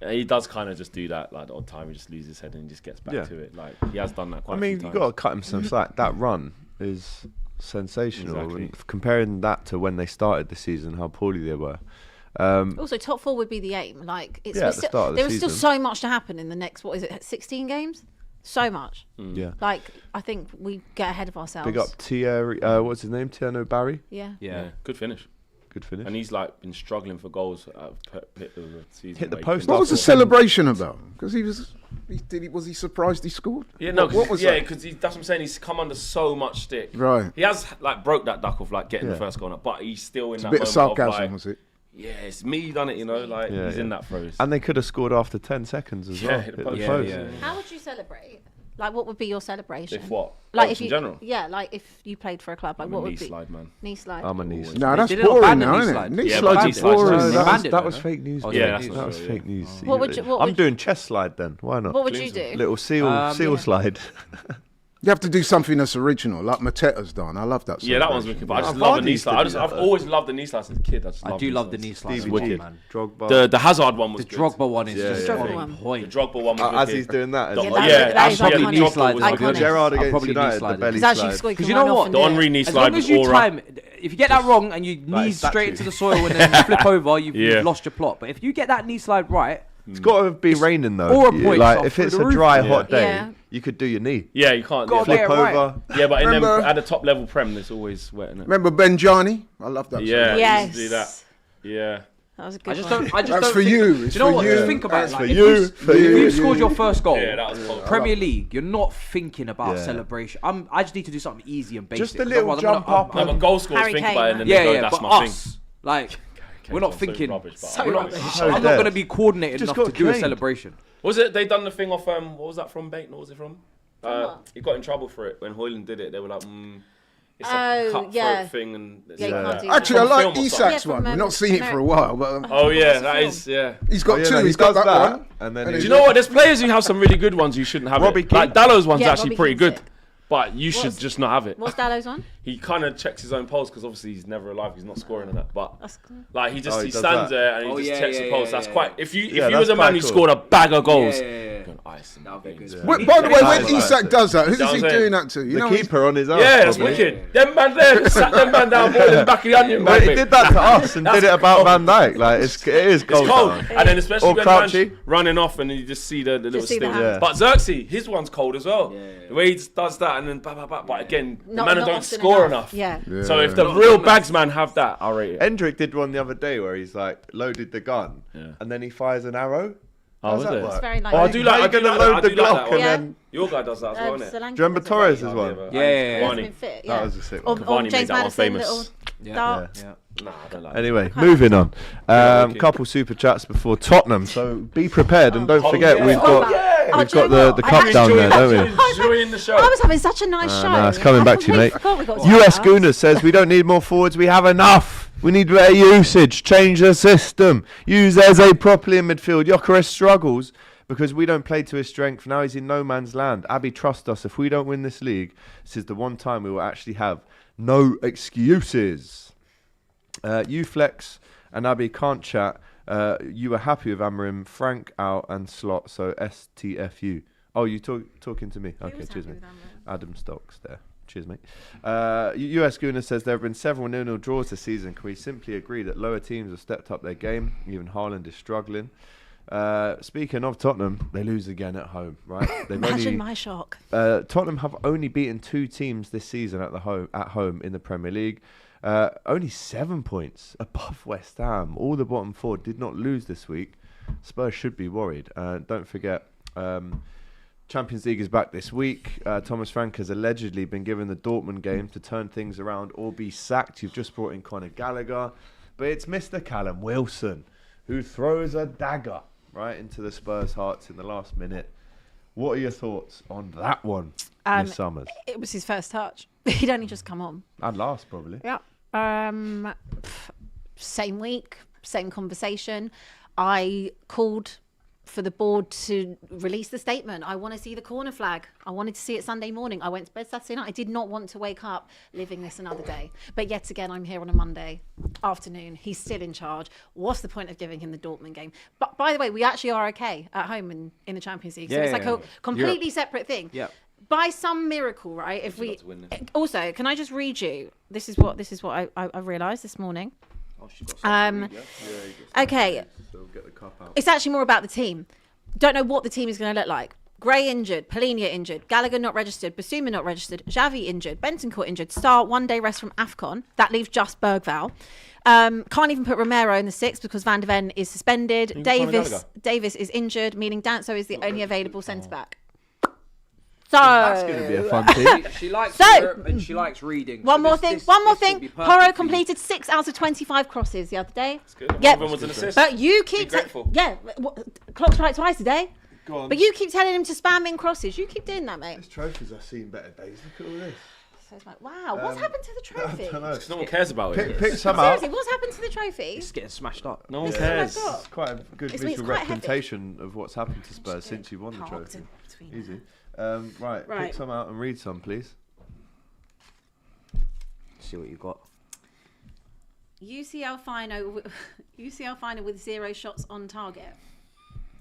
he does kind of just do that, like the odd time he just loses his head and he just gets back to it. Like he has done that quite a few you've times. got to cut him some slack. That run is sensational. Exactly. And comparing that to when they started the season, how poorly they were. Also, top 4 would be the aim. Like, at the start of the there is still season. so much to happen in the next, 16 games? So much. Yeah. Like, I think we get ahead of ourselves. Big up Thierry, what's his name? Tierno Barry. Yeah. Yeah, good finish. Good finish. And he's like been struggling for goals hit the season. Hit the where he post finished. What was the after. celebration about? Because was he surprised he scored? Yeah, no, what was that? because that's what I'm saying. He's come under so much stick. Right. He has like broke that duck of like getting the first goal up, but he's still in It's that a bit of moment sarcasm, like, was it? yeah, it's me done it, like he's in that throes. And they could have scored after 10 seconds as well. hit the Hit the post. post. How would you celebrate? Like, what would be your celebration? If what? Like, Oh, if in you, general? Yeah, like if you played for a club, like I'm what a would knee be? slide, man. Knee slide. I'm a knee slide. No, that's They did it on boring Bandit now, knee isn't it? slide. Knee Yeah, slides but are knee slides boring. are No, Bandit, that was no? fake news. Oh, bro. yeah, that's not that was true, fake yeah. news. What would you- what I'm would- doing chest slide then. Why not? What would you do? Little seal yeah. slide. You have to do something that's original, like Mateta's done. I love that. Yeah, that one's wicked. But I just love the knee slide. I've always loved the knee slide since a kid. I do love the knee slide. Stevie wicked. G, Drogba. The Hazard one was The good. Drogba one is Yeah, just yeah. on Drogba one. point. The Drogba one was As wicked. he's doing that. The- Yeah, yeah, that is yeah, the iconic. Drogba Slide was is good. iconic. Gerrard I'll against probably knee United, the slide belly It's actually slide. squeaky. Because you know what? The Henry knee As slide long as you before. time, if you get that wrong and you knees statue. straight into the soil and then flip over, you've Yeah. lost your plot. But if you get that knee slide right, It's got to be raining though. or a point Like shot if through it's the a roof. dry, Yeah. hot day, Yeah. you could do your knee. Yeah, you can't. God, Yeah, get Flip it right. over. yeah, but in them, Remember- at the top level prem, it's always wet, isn't it? Remember Benjani? I love that. Yeah, Yes. you used to do that. Yeah. That was a I good just one. don't. I just That's don't for think, you. Do It's you know for what? you. Just think about That's it. for Like, you. if For if you. you've scored your first goal, Yeah, that was cold. Premier League, you're not thinking about Yeah. celebration. I just need to do something easy and basic. Just a 'cause little otherwise I'm jump gonna- up No, but goal scorers Harry think Kane, about it and then Yeah, they go, yeah, that's but my us, thing. like, we're not Kane's so thinking. rubbish, but So we're not- rubbish. So I'm not dead. going to be coordinated Just enough to got do a trained. celebration. Was it, they done the thing off, what was that from, Bait? What was it from? what? He got in trouble for it when Hoyland did it. They were like, it's Oh, a cutthroat yeah. thing. And Yeah, you can't do that. Actually, I From like film or something. Isak's Yeah, one. from, We've not seen it for a while, but Oh, yeah, What's the that film? is, yeah. he's got Oh, yeah, two. no, He's got does that one. and then And he Do you know what? There's players who have some really good ones who shouldn't have Robbie it. Like Keane. Dallow's one's Yeah, actually Robbie pretty Keane's good. But you should just not have it. What's Dallo's on? He kind of checks his own pulse because obviously he's never alive. He's not scoring on that. But That's cool. like he Oh, he he does stands that. there and he Oh, just yeah, checks yeah, the pulse. yeah, that's yeah. quite. If Yeah, you that's was a man quite who cool. scored a bag of goals, Yeah, yeah, yeah. you're going ice him. That'd be good. Yeah. By the way, Yeah, when yeah. Isak does that, who's Yeah, he I'm saying. doing that to? You The know, he's- keeper on his arm. Yeah, that's probably. wicked. Them man there sat them man down ball in the back of the onion Well, bag. he mate. did that to us and did it about Van Dijk. Like it is It's cold. cold, down. and then especially Or when man's Crouchy. running off and you just see the little see the sting. hand. Yeah. But Xerxes, his one's cold as well. Yeah. The way he just does that and then but again, the Not- man not don't often score enough. Yeah. So if the Not real enough. bagsman have that, I'll rate it. Hendrick did one the other day where he's like loaded the gun and then he fires an arrow. Oh, How's was that it? work? It's very like. Oh, I do like. How I you do gonna like load that. the I do like Glock that and one. Yeah. then Your guy does that as well, innit? Solanke Do you remember does it well. Torres' Yeah, one? but- Yeah, yeah, yeah. He's Cavani. been fit, That yeah. was a sick Or, one. Cavani or made James that one Maddison, famous. little Yeah. dart. Yeah. Nah, I don't like Anyway, Okay. moving on. wicked. Couple super chats before Tottenham. So be prepared and don't Oh, forget yeah. we've Oh, got yeah. Yeah. We've got the cup down there, don't we? Enjoying the show. I was having such a nice show. No, it's coming back to you, mate. US US Gooner says we don't need more forwards. We have enough. We need better usage. Change the system. Use Eze properly in midfield. Gyökeres struggles because we don't play to his strength. Now he's in no man's land. Abbi, trust us. If we don't win this league, this is the one time we will actually have no excuses. Uflex and Abbi can't chat. You were happy with Amorim, Frank out and Slot, so STFU. Oh, you talking to me? Okay, cheers, mate. Adam Stocks there. Cheers, mate. US Gooner says there have been several 0-0 draws this season. Can we simply agree that lower teams have stepped up their game? Even Haaland is struggling. Speaking of Tottenham, they lose again at home, right? Imagine my shock. Tottenham have only beaten 2 teams this season at home in the Premier League. Only 7 points above West Ham. All the bottom 4 did not lose this week. Spurs should be worried. Don't forget, Champions League is back this week. Thomas Frank has allegedly been given the Dortmund game to turn things around or be sacked. You've just brought in Conor Gallagher. But it's Mr. Callum Wilson who throws a dagger right into the Spurs' hearts in the last minute. What are your thoughts on that one, Miss Summers? It was his first touch. He'd only just come on. And last, probably. Yeah. Same week, same conversation. I called for the board to release the statement. I want to see the corner flag. I wanted to see it Sunday morning. I went to bed Saturday night. I did not want to wake up living this another day. But yet again, I'm here on a Monday afternoon. He's still in charge. What's the point of giving him the Dortmund game? But by the way, we actually are okay at home in the Champions League. So it's like a completely separate thing. Yeah. By some miracle, right? If we also, can I just read you? This is what I realised this morning. Okay. It's actually more about the team. Don't know what the team is going to look like. Gray injured, Polinia injured, Gallagher not registered, Basuma not registered, Xavi injured, Bentancur injured, Star 1 day rest from AFCON. That leaves just Bergvall. Can't even put Romero in the 6 because Van de Ven is suspended. Davis is injured, meaning Danso is the only available centre back. So that's going to be a fun team. She likes Europe and she likes reading. One more thing. Porro completed 6 out of 25 crosses the other day. That's good. One of them was an assist. But you keep grateful. Clock's right twice a day. Go on. But you keep telling him to spam in crosses. You keep doing that, mate. These trophies I've seen better days. Look at all this. So it's like, wow, what's happened to the trophy? I don't know. Because no one cares about it. Pick some up. Seriously, what's happened to the trophy? It's getting smashed up. No one cares. It's quite a good visual representation of what's happened to Spurs since you won the trophy. Easy. Right, pick some out and read some, please. See what you got. UCL final with 0 shots on target.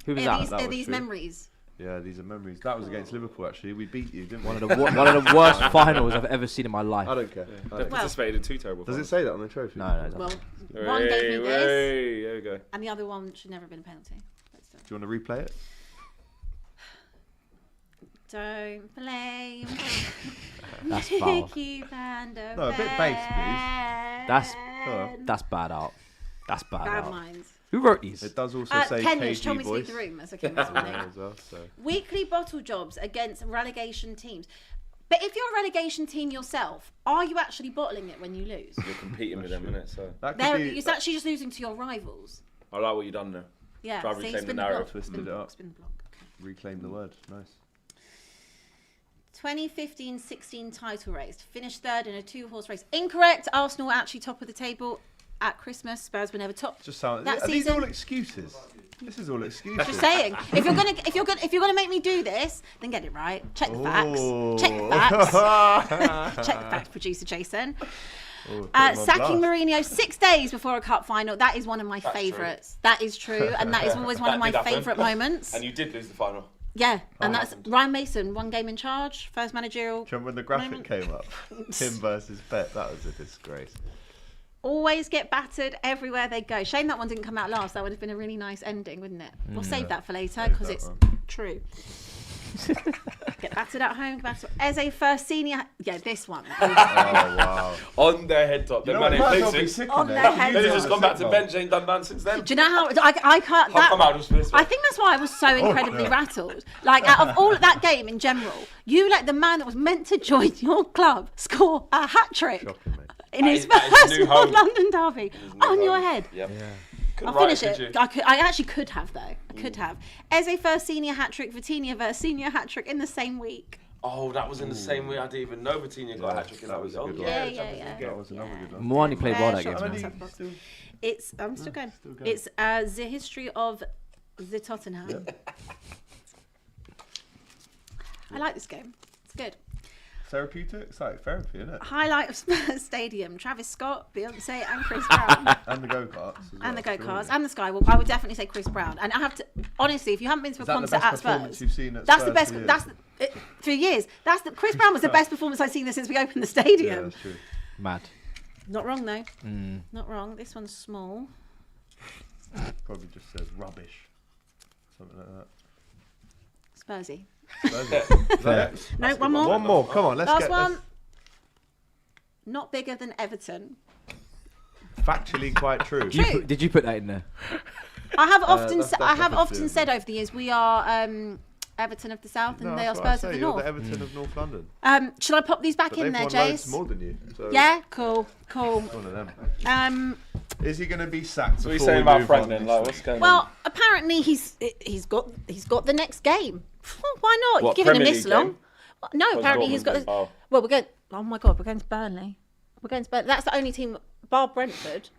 Who was that? Are these memories? Yeah, these are memories. That was against Liverpool, actually. We beat you, didn't we? One of the worst finals I've ever seen in my life. I don't care. They participated in 2 terrible Does finals. it say that on the trophy? No. Well, one gave me this, there we go. and the other one should never have been a penalty. Do you want to replay it? Don't blame. That's foul. No, a bit bass, please. That's bad out. That's bad out. Minds. Who wrote these? It does also say Kenyish told KG me to voice. leave the room as I came this morning. So. Weekly bottle jobs against relegation teams. But if you're a relegation team yourself, are you actually bottling it when you lose? You're competing with them, innit? So it's actually just losing to your rivals. I like what you've done there. Yeah, Try to reclaim the narrative. Twisted it up. Spin the block. Okay. Reclaim the word. Nice. 2015-16 title race. Finished 3rd in a 2-horse race. Incorrect. Arsenal were actually top of the table at Christmas. Spurs were never top. Just sound. That Are season. these all excuses? This is all excuses. Just saying. If you're gonna make me do this, then get it right. Check the facts. Check the facts. Check the facts, producer Jason. Sacking Mourinho 6 days before a cup final. That is one of my favourites. That is true, and that is always one of my favourite moments. And you did lose the final. Yeah, and that's Ryan Mason, 1 game in charge, first managerial. Do you remember when the graphic came up? Tim versus Pep. That was a disgrace. Always get battered everywhere they go. Shame that one didn't come out last. That would have been a really nice ending, wouldn't it? We'll save that for later because it's true. Get battered at home. As a first senior, this one. Oh wow! On their head top, their man ain't played since. On their head top. They've just gone back to bench, ain't done none since then. Do you know how I can't? I think that's why I was so incredibly rattled. Like out of all of that game in general, you let the man that was meant to join your club score a hat trick in his first North London derby on your head. Yep. I'll finish it. I actually could have, though. I could have. Eze first senior hat-trick, Vitinha versus senior hat-trick in the same week. Oh, that was in the same way. I didn't even know Vitinha got a hat-trick in that week. That was a good Yeah. That was another good one. Moani played well that game. I'm still going. It's the history of the Tottenham. I like this game. It's good. Therapeutic? It's like therapy, isn't it? Highlight of Spurs Stadium: Travis Scott, Beyonce, and Chris Brown. And the go-karts. And the go-karts and the Skywalk. I would definitely say Chris Brown. And I have to honestly, if you haven't been to a concert at Spurs, you've seen at that's Spurs the best. That's for years. Chris Brown was the best performance I've seen since we opened the stadium. Yeah, that's true. Mad. Not wrong though. Not wrong. This one's small. Probably just says rubbish. Something like that. Spursy. No, one more. One more. Come on, let's Last get one. this. Not bigger than Everton. Factually quite true. Did you put that in there? I have often that's said over the years we are Everton of the South and they are Spurs of the North. You're the Everton of North London. Should I pop these back in there, Jace? More than you. So Yeah, cool. One of them. Is he going to be sacked? So what are you saying about Frank then? Like, what's going on? Well, apparently he's got the next game. Why not? What, You've given him Premier this League long. game? No, apparently he's got. Oh. Well, we're going. Oh my God, we're going to Burnley. We're going to Burnley. That's the only team, bar Brentford,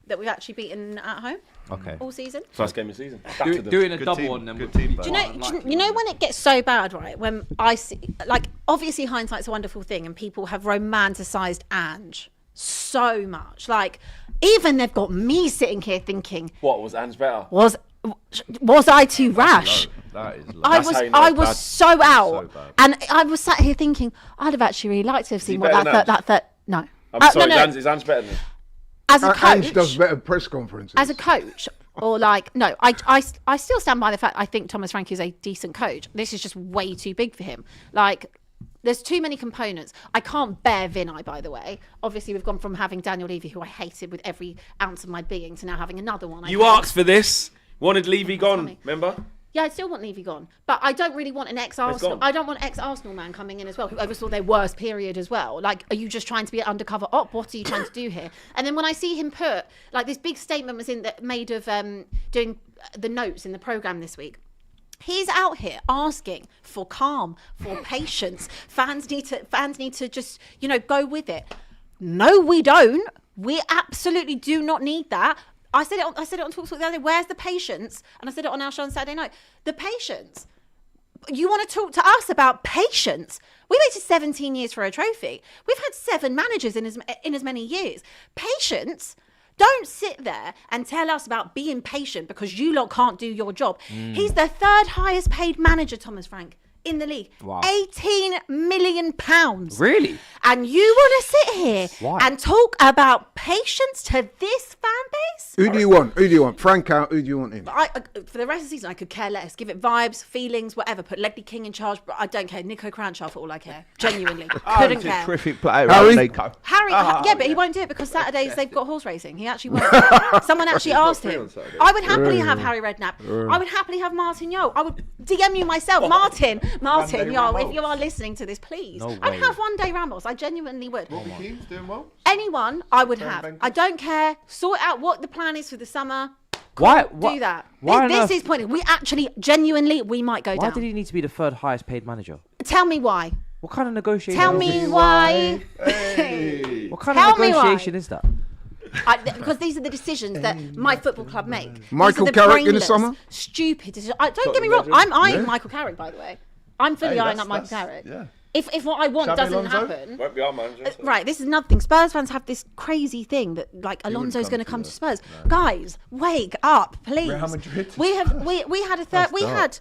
that we've actually beaten at home Okay. all season. First game of the season. Doing a Good double team, on them. good would team, be though. Do you know when it gets so bad, right? When I see, like, obviously hindsight's a wonderful thing, and people have romanticised Ange so much. Like, even they've got me sitting here thinking, What, was Ange better? was I too rash? That is low. I That's how you was know I it's was bad. so out, bad. and I was sat here thinking I'd have actually really liked to have seen what better than that no. I'm sorry, no. is Ange better than him? As a Ange does coach, better press conferences. as a coach, or like no, I still stand by the fact I think Thomas Frank is a decent coach. This is just way too big for him. Like, there's too many components. I can't bear Vinay, by the way. Obviously, we've gone from having Daniel Levy, who I hated with every ounce of my being, to now having another one. You asked for this. Wanted Levy gone, funny. remember? Yeah, I still want Levy gone, but I don't really want an ex-Arsenal. gone. I don't want ex-Arsenal man coming in as well, who oversaw their worst period as well. Like, are you just trying to be an undercover op? What are you trying to do here? And then when I see him put, like, this big statement was made of doing the notes in the programme this week. He's out here asking for calm, for patience. Fans need to just, go with it. No, we don't. We absolutely do not need that. I said it on Talksport the other day. Where's the patience? And I said it on our show on Saturday night. The patience. You want to talk to us about patience? We waited 17 years for a trophy. We've had 7 managers in as many years. Patience. Don't sit there and tell us about being patient because you lot can't do your job. He's the 3rd highest paid manager, Thomas Frank, in the league. Wow. £18 million. Really? And you want to sit here and talk about patience to this fan base? Who do you want? Frank out. Who do you want in? For the rest of the season, I could care less. Give it vibes, feelings, whatever. Put Ledley King in charge, but I don't care. Nico Cranshaw for all I care. Genuinely. Couldn't care. Terrific player, Harry? Nico. Harry, yeah, but he won't do it because Saturdays they've got horse racing. He actually won't. Someone actually asked him. I would happily have Harry Redknapp. I would happily have Martin Yo. I would DM you myself. Martin Yo, if you are listening to this, please. No I'd way. have one day Ramos. I genuinely would. Robbie Keane's doing well. Anyone I would have. Wenkers? I don't care. Sort out what the plan is for the summer. Why? Do that. Why on This earth- is pointless. We actually, genuinely, we might go Why down. did he need to be the 3rd highest paid manager? Tell me why. What kind of negotiation? Tell me why. Hey. What kind Tell of me why. negotiation is that? Because these are the decisions that my football club make. Michael These are Carrick in the brainless, summer? Stupid decisions. Don't get me wrong. I'm eyeing Michael Carrick, by the way. I'm fully Hey, eyeing up that's- Michael Carrick. yeah. If what I want Xabi doesn't Alonso? happen. Won't be our manager. so. Right, this is another thing. Spurs fans have this crazy thing that like Alonso's come going to to come the- to Spurs. Guys, wake up, please. Real Madrid. We had a third. We dark.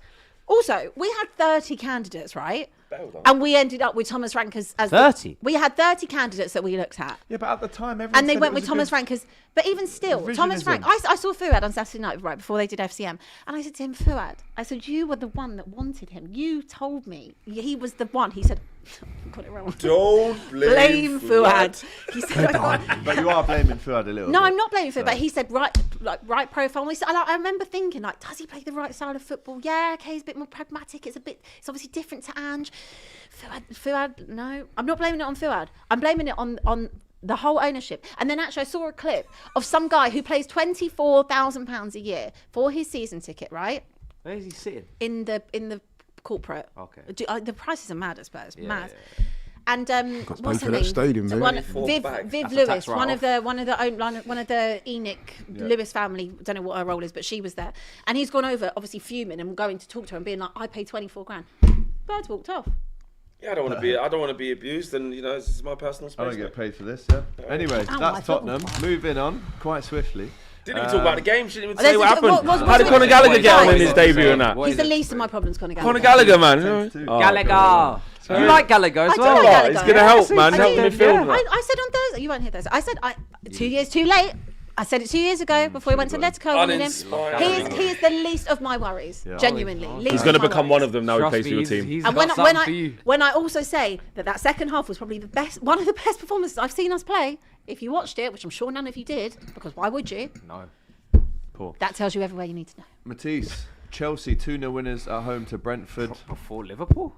had 30 candidates, right? Well done. And we ended up with Thomas Frank as 30? We had 30 candidates that we looked at. Yeah, but at the time, everyone And they said went it with was a Thomas good- Frank as, but even still, Thomas Frank. I saw Fuad on Saturday night right before they did FCM, and I said to him, Fuad, I said, you were the one that wanted him. You told me he was the one. He said, I got it wrong. Don't Blame Fuad. He said, But you are blaming Fuad a little no, bit. I'm not blaming Fuad, but he said right profile. And I remember thinking, like, does he play the right style of football? Yeah, okay, he's a bit more pragmatic. It's obviously different to Ange. Fuad, no, I'm not blaming it on Fuad. I'm blaming it on The whole ownership. And then actually I saw a clip of some guy who pays £24,000 a year for his season ticket, right? Where is he sitting? In the corporate. Okay. The prices are mad, I suppose. Yeah, mad. yeah. And what's pay her for that name? stadium, mate. Viv Lewis, one of the Enoch Lewis family. Don't know what her role is, but she was there, and he's gone over, obviously fuming and going to talk to her and being like, "I paid 24 grand." Birds walked off. Yeah, I don't want to be abused, and this is my personal space. I don't get paid for this. Yeah. Anyway, my that's Tottenham. football. Moving on quite swiftly. Didn't even talk about the game. She didn't even There's say what happened. what- How did Conor Gallagher get on in his What debut and that? He's the least of my problems, Conor Gallagher. Conor Gallagher, man. Oh, Gallagher. God. You like Gallagher as I do well. like Gallagher. He's gonna help, man. I Help did, midfield. yeah. I said on Thursday, you weren't here Thursday. I said 2 years too late. I said it 2 years ago before he went to Atletico. Uninspired. He is the least of my worries. Yeah. Genuinely, least He's going to of my become worries. one of them now. He Trust plays me, for your he's- team. he's And got something for you. when I also say that second half was probably one of the best performances I've seen us play. If you watched it, which I'm sure none of you did, because why would you? No. Poor. That tells you everywhere you need to know. Matisse, Chelsea 2-0 winners at home to Brentford. Before Liverpool?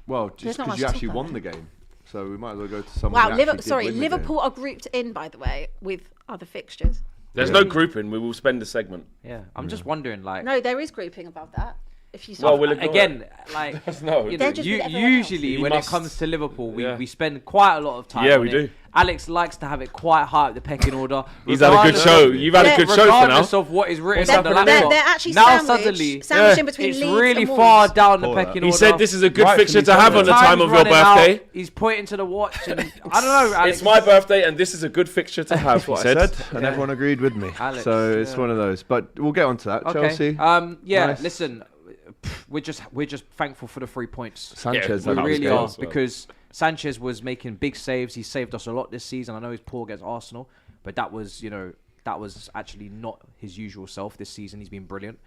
Well, There's just not because much you to actually talk won about. the game. So we might as well go to someone Wow, who actually did win the Liverpool game. are grouped in, by the way, with other fixtures. There's no grouping. We will spend the segment. Yeah. I'm just wondering, like... No, there is grouping above that. If you Well, saw we'll ignore Again, like... No, you They're know, just with everyone else. usually You when must- it comes to Liverpool, Yeah. we spend quite a lot of time Yeah, on we it. do. Alex likes to have it quite high up the pecking order. He's had a good regardless show. of- You've had a good show for now. Regardless of what is written on the they're laptop. actually now sandwiched suddenly, in between it's Leeds really and far Wolves. down the Call pecking that. order. He said this is a good Rightfully fixture to so. have on the time Time's of your running out. birthday. He's pointing to the watch, and I don't know, Alex. It's my birthday, and this is a good fixture to have. That's He what said. I said, and everyone agreed with me. Alex, so it's yeah. one of those. But we'll get on to that. Okay. Chelsea. Yeah. Nice. Listen, we're just thankful for the 3 points. Sanchez. Yeah, We that was really good are, as well. because Sanchez was making big saves. He saved us a lot this season. I know he's poor against Arsenal, but that was actually not his usual self this season. He's been brilliant,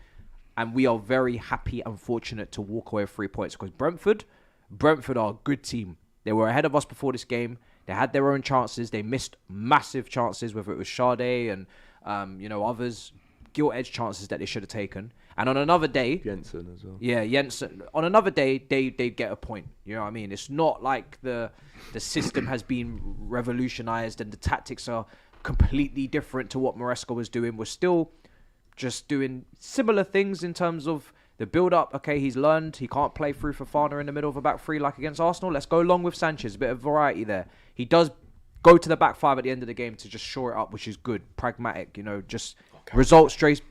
and we are very happy and fortunate to walk away with 3 points, because Brentford are a good team. They were ahead of us before this game. They had their own chances. They missed massive chances, whether it was Sade and others, gilt-edged chances that they should have taken. And on another day, Jensen as well. yeah, Jensen. On another day, they get a point. You know what I mean? It's not like the system has been revolutionized and the tactics are completely different to what Maresca was doing. We're still just doing similar things in terms of the build-up. Okay, he's learned he can't play through Fofana in the middle of a back three like against Arsenal. Let's go along with Sanchez. A bit of variety there. He does go to the back five at the end of the game to just shore it up, which is good, pragmatic. Just results-based,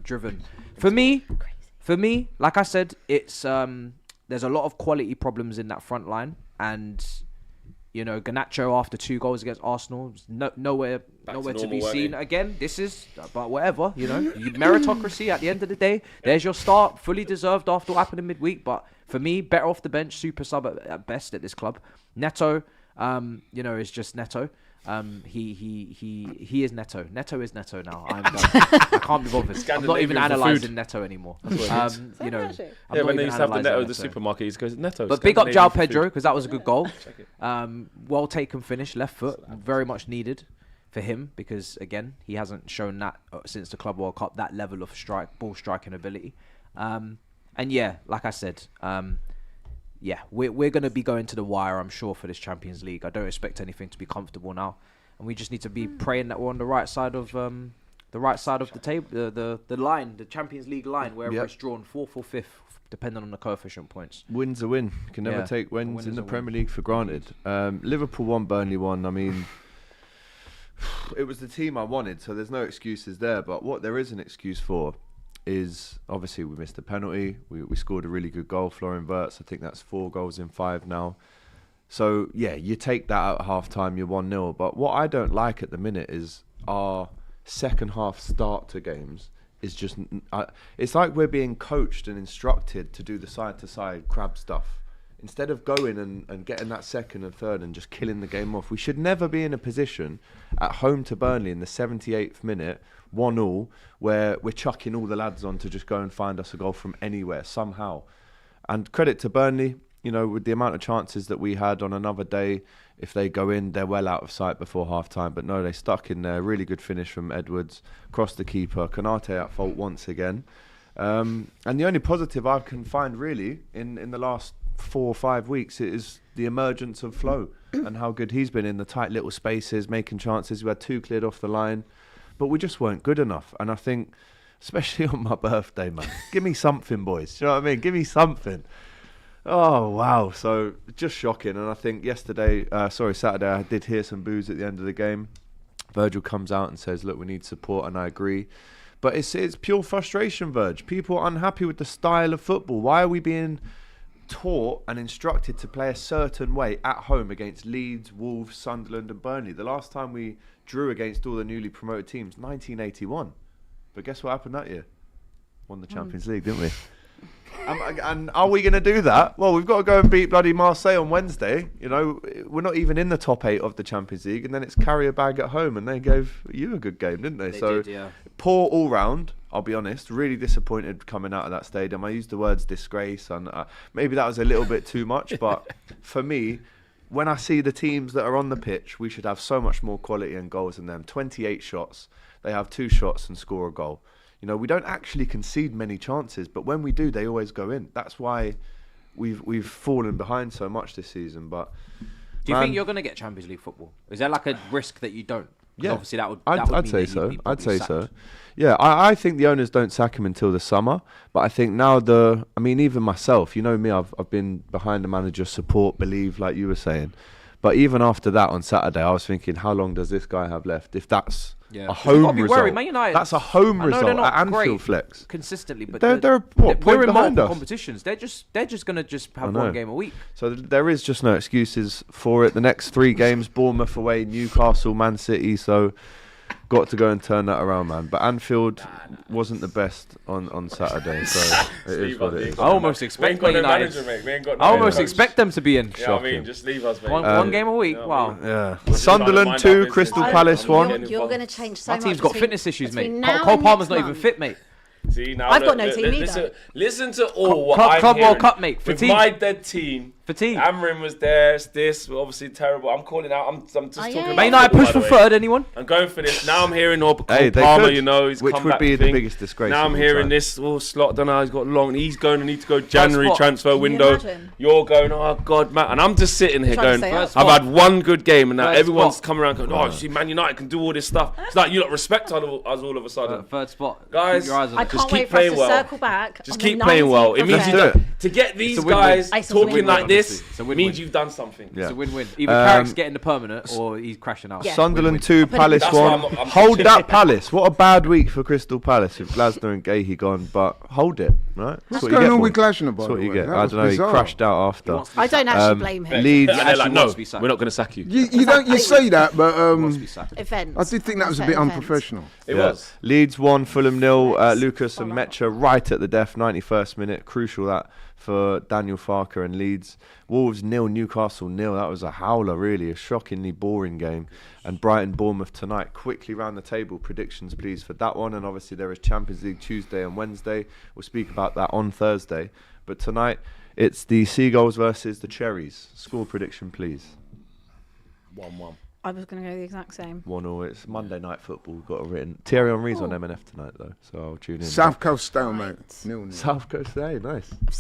driven. For me, like I said, it's there's a lot of quality problems in that front line, and Garnacho after 2 goals against Arsenal, nowhere to normal, be weren't seen he? again. This is, but whatever, meritocracy at the end of the day. There's your start, fully deserved after what happened in midweek. But for me, better off the bench, super sub at best at this club. Neto, is just Neto. He is Neto. Neto is Neto now. I'm done. I can't be bothered. I'm not even Scandinavian for analysing food. Neto anymore. actually? I'm Yeah, not when even they used to have the analysing Netto at the supermarket, he goes Netto. But big up Scandinavian João for Pedro, food. because that was a good goal. Check it. Well taken finish, left foot, very much needed for him, because again he hasn't shown that since the Club World Cup, that level of ball striking ability. And yeah, like I said, we're going to be going to the wire, I'm sure, for this Champions League. I don't expect anything to be comfortable now, and we just need to be praying that we're on the right side of the table, the line, the Champions League line, wherever Yep. it's drawn, 4th or 5th, depending on the coefficient points. Win's a win. You can never Yeah, take a wins win in is the a win. Premier League for granted. Liverpool won, Burnley won. I mean, it was the team I wanted, so there's no excuses there. But what there is an excuse for is, obviously, we missed a penalty. We scored a really good goal, Florian Wirtz. I think that's 4 goals in 5 now. So, yeah, you take that out at half-time, you're 1-0. But what I don't like at the minute is our second half start to games is just... it's like we're being coached and instructed to do the side-to-side crab stuff. Instead of going and getting that second and third and just killing the game off, we should never be in a position at home to Burnley in the 78th minute, 1-1, where we're chucking all the lads on to just go and find us a goal from anywhere, somehow. And credit to Burnley, with the amount of chances that we had on another day, if they go in, they're well out of sight before half-time. But no, they stuck in there. Really good finish from Edwards, crossed the keeper. Konate at fault once again. And the only positive I can find, really, in the last 4 or 5 weeks, it is the emergence of Flo and how good he's been in the tight little spaces, making chances. We had 2 cleared off the line, but we just weren't good enough. And I think, especially on my birthday, man, give me something, boys. Do you know what I mean? Give me something. Oh, wow. So just shocking. And I think Saturday, I did hear some boos at the end of the game. Virgil comes out and says, look, we need support, and I agree. But it's pure frustration, Virg. People are unhappy with the style of football. Why are we being taught and instructed to play a certain way at home against Leeds, Wolves, Sunderland and Burnley? The last time we drew against all the newly promoted teams, 1981. But guess what happened that year? Won the Champions League, didn't we? And are we going to do that? Well, we've got to go and beat bloody Marseille on Wednesday. You know, we're not even in the top 8 of the Champions League, and then it's carry a bag at home, and they gave you a good game, didn't they? They did, yeah. Poor all round. I'll be honest. Really disappointed coming out of that stadium. I used the words disgrace, and maybe that was a little bit too much. But for me, when I see the teams that are on the pitch, we should have so much more quality and goals than them. 28 shots. They have 2 shots and score a goal. You know, we don't actually concede many chances, but when we do, they always go in. That's why we've fallen behind so much this season. But do you think you're going to get Champions League football? Is there like a risk that you don't? Yeah, obviously that would. I'd say so. I'd say so. Yeah, I think the owners don't sack him until the summer. But I think now even myself, you know me, I've been behind the manager, support, believe, like you were saying. But even after that on Saturday, I was thinking, how long does this guy have left? If that's a home result, that's a home result at Anfield Flex. Consistently, but we're in multiple competitions. They're just going to have one game a week. So there is just no excuses for it. The next 3 games: Bournemouth away, Newcastle, Man City. So got to go and turn that around, man. But Anfield wasn't the best on Saturday, so it is what it is. I almost expect them to be in. Yeah, I mean, just leave us, mate. One game a week. Wow. Yeah. Sunderland 2, Crystal Palace 1. You're going to change so much. My team's got fitness issues, mate. Cole Palmer's not even fit, mate. See, now I've got no team either. Listen to all what I'm Club hearing. World Cup, mate. With my dead team. Fatigue. Amrin was there. It's this. Obviously terrible. I'm calling out. I'm just talking about May not push for third, anyone? I'm going for this. Now I'm hearing Palmer, you know, he's which come would back be the biggest disgrace. Now I'm hearing this. Slot, don't know, he's got long. He's going to need to go January transfer window. You're going, oh God, man. And I'm just sitting here going, I've had one good game, and now everyone's coming around going, oh, see, Man United can do all this stuff. It's like you lot respect us all of a sudden. Third spot, guys. I can't wait for us to circle back. Just keep playing well. It means to get these guys talking like this means you've done something. It's a win-win. Either Carrick's getting the permanent or he's crashing out. Sunderland 2, Palace 1. Hold that Palace. What a bad week for Crystal Palace with Glasner and Gahey gone, but hold it, right? What's going on with Glasner, by That's the what you way? get. I don't know, he crashed out after. I don't actually blame him. Leeds, and they're like, no, we're not going to sack you. You say that, but Events. I did think that was a bit unprofessional. It was. Leeds 1, Fulham 0. Lucas and Mecha right at the death, 91st minute. Crucial that for Daniel Farker and Leeds. Wolves 0, Newcastle 0. That was a howler, really. A shockingly boring game. And Brighton Bournemouth tonight. Quickly round the table. Predictions, please, for that one. And obviously there is Champions League Tuesday and Wednesday. We'll speak about that on Thursday. But tonight it's the Seagulls versus the Cherries. Score prediction, please. 1-1. I was going to go the exact same. 1-0. It's Monday Night Football. We've got it written. Thierry Henry's on M&F tonight, though, so I'll tune in. South Coast stalemate. Right. South Coast Day, nice. I've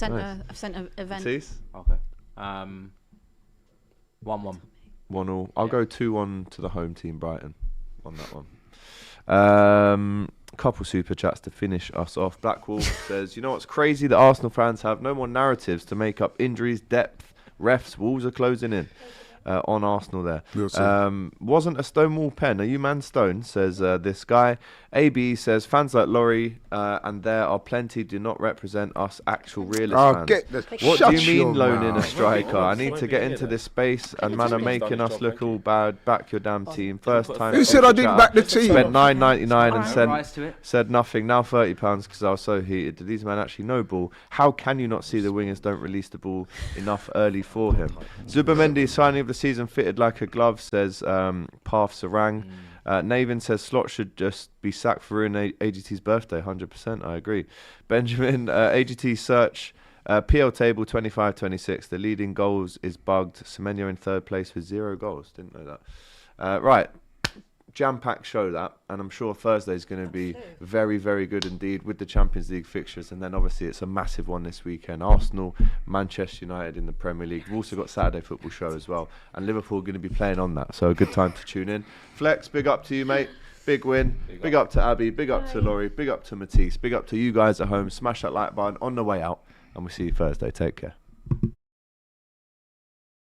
sent an event. Matisse? Okay. 1-1. 1-0. I'll go 2-1 to the home team, Brighton, on that one. Couple super chats to finish us off. Blackwall says, you know what's crazy? That Arsenal fans have no more narratives to make up injuries, depth, refs. Wolves are closing in. On Arsenal there. Wasn't a Stonewall pen. Are you man Stone? Says this guy. Abbi says fans like Laurie and there are plenty do not represent us actual realist fans. What do you mean loaning a striker? I need to get into this space and man are making us look all bad. Back your damn team. First time. Who said I didn't back the team? Spent $9.99 and said nothing. Now £30 because I was so heated. Do these men actually know ball? How can you not see the wingers don't release the ball enough early for him? Zubamendi signing of the season fitted like a glove, says Path Sarang. Navin says Slot should just be sacked for ruining AGT's birthday. 100%, I agree. Benjamin, AGT search PL table 25-26. The leading goals is bugged. Semenyo in third place with 0 goals. Didn't know that. Right. jam-packed show that, and I'm sure Thursday's going to be very, very good indeed with the Champions League fixtures, and then obviously it's a massive one this weekend. Arsenal, Manchester United in the Premier League. We've also got Saturday football show as well, and Liverpool are going to be playing on that, so a good time to tune in. Flex, big up to you, mate. Big win. Big up to Abby. Big up to Laurie. Big up to Matisse. Big up to you guys at home. Smash that like button on the way out, and we'll see you Thursday. Take care.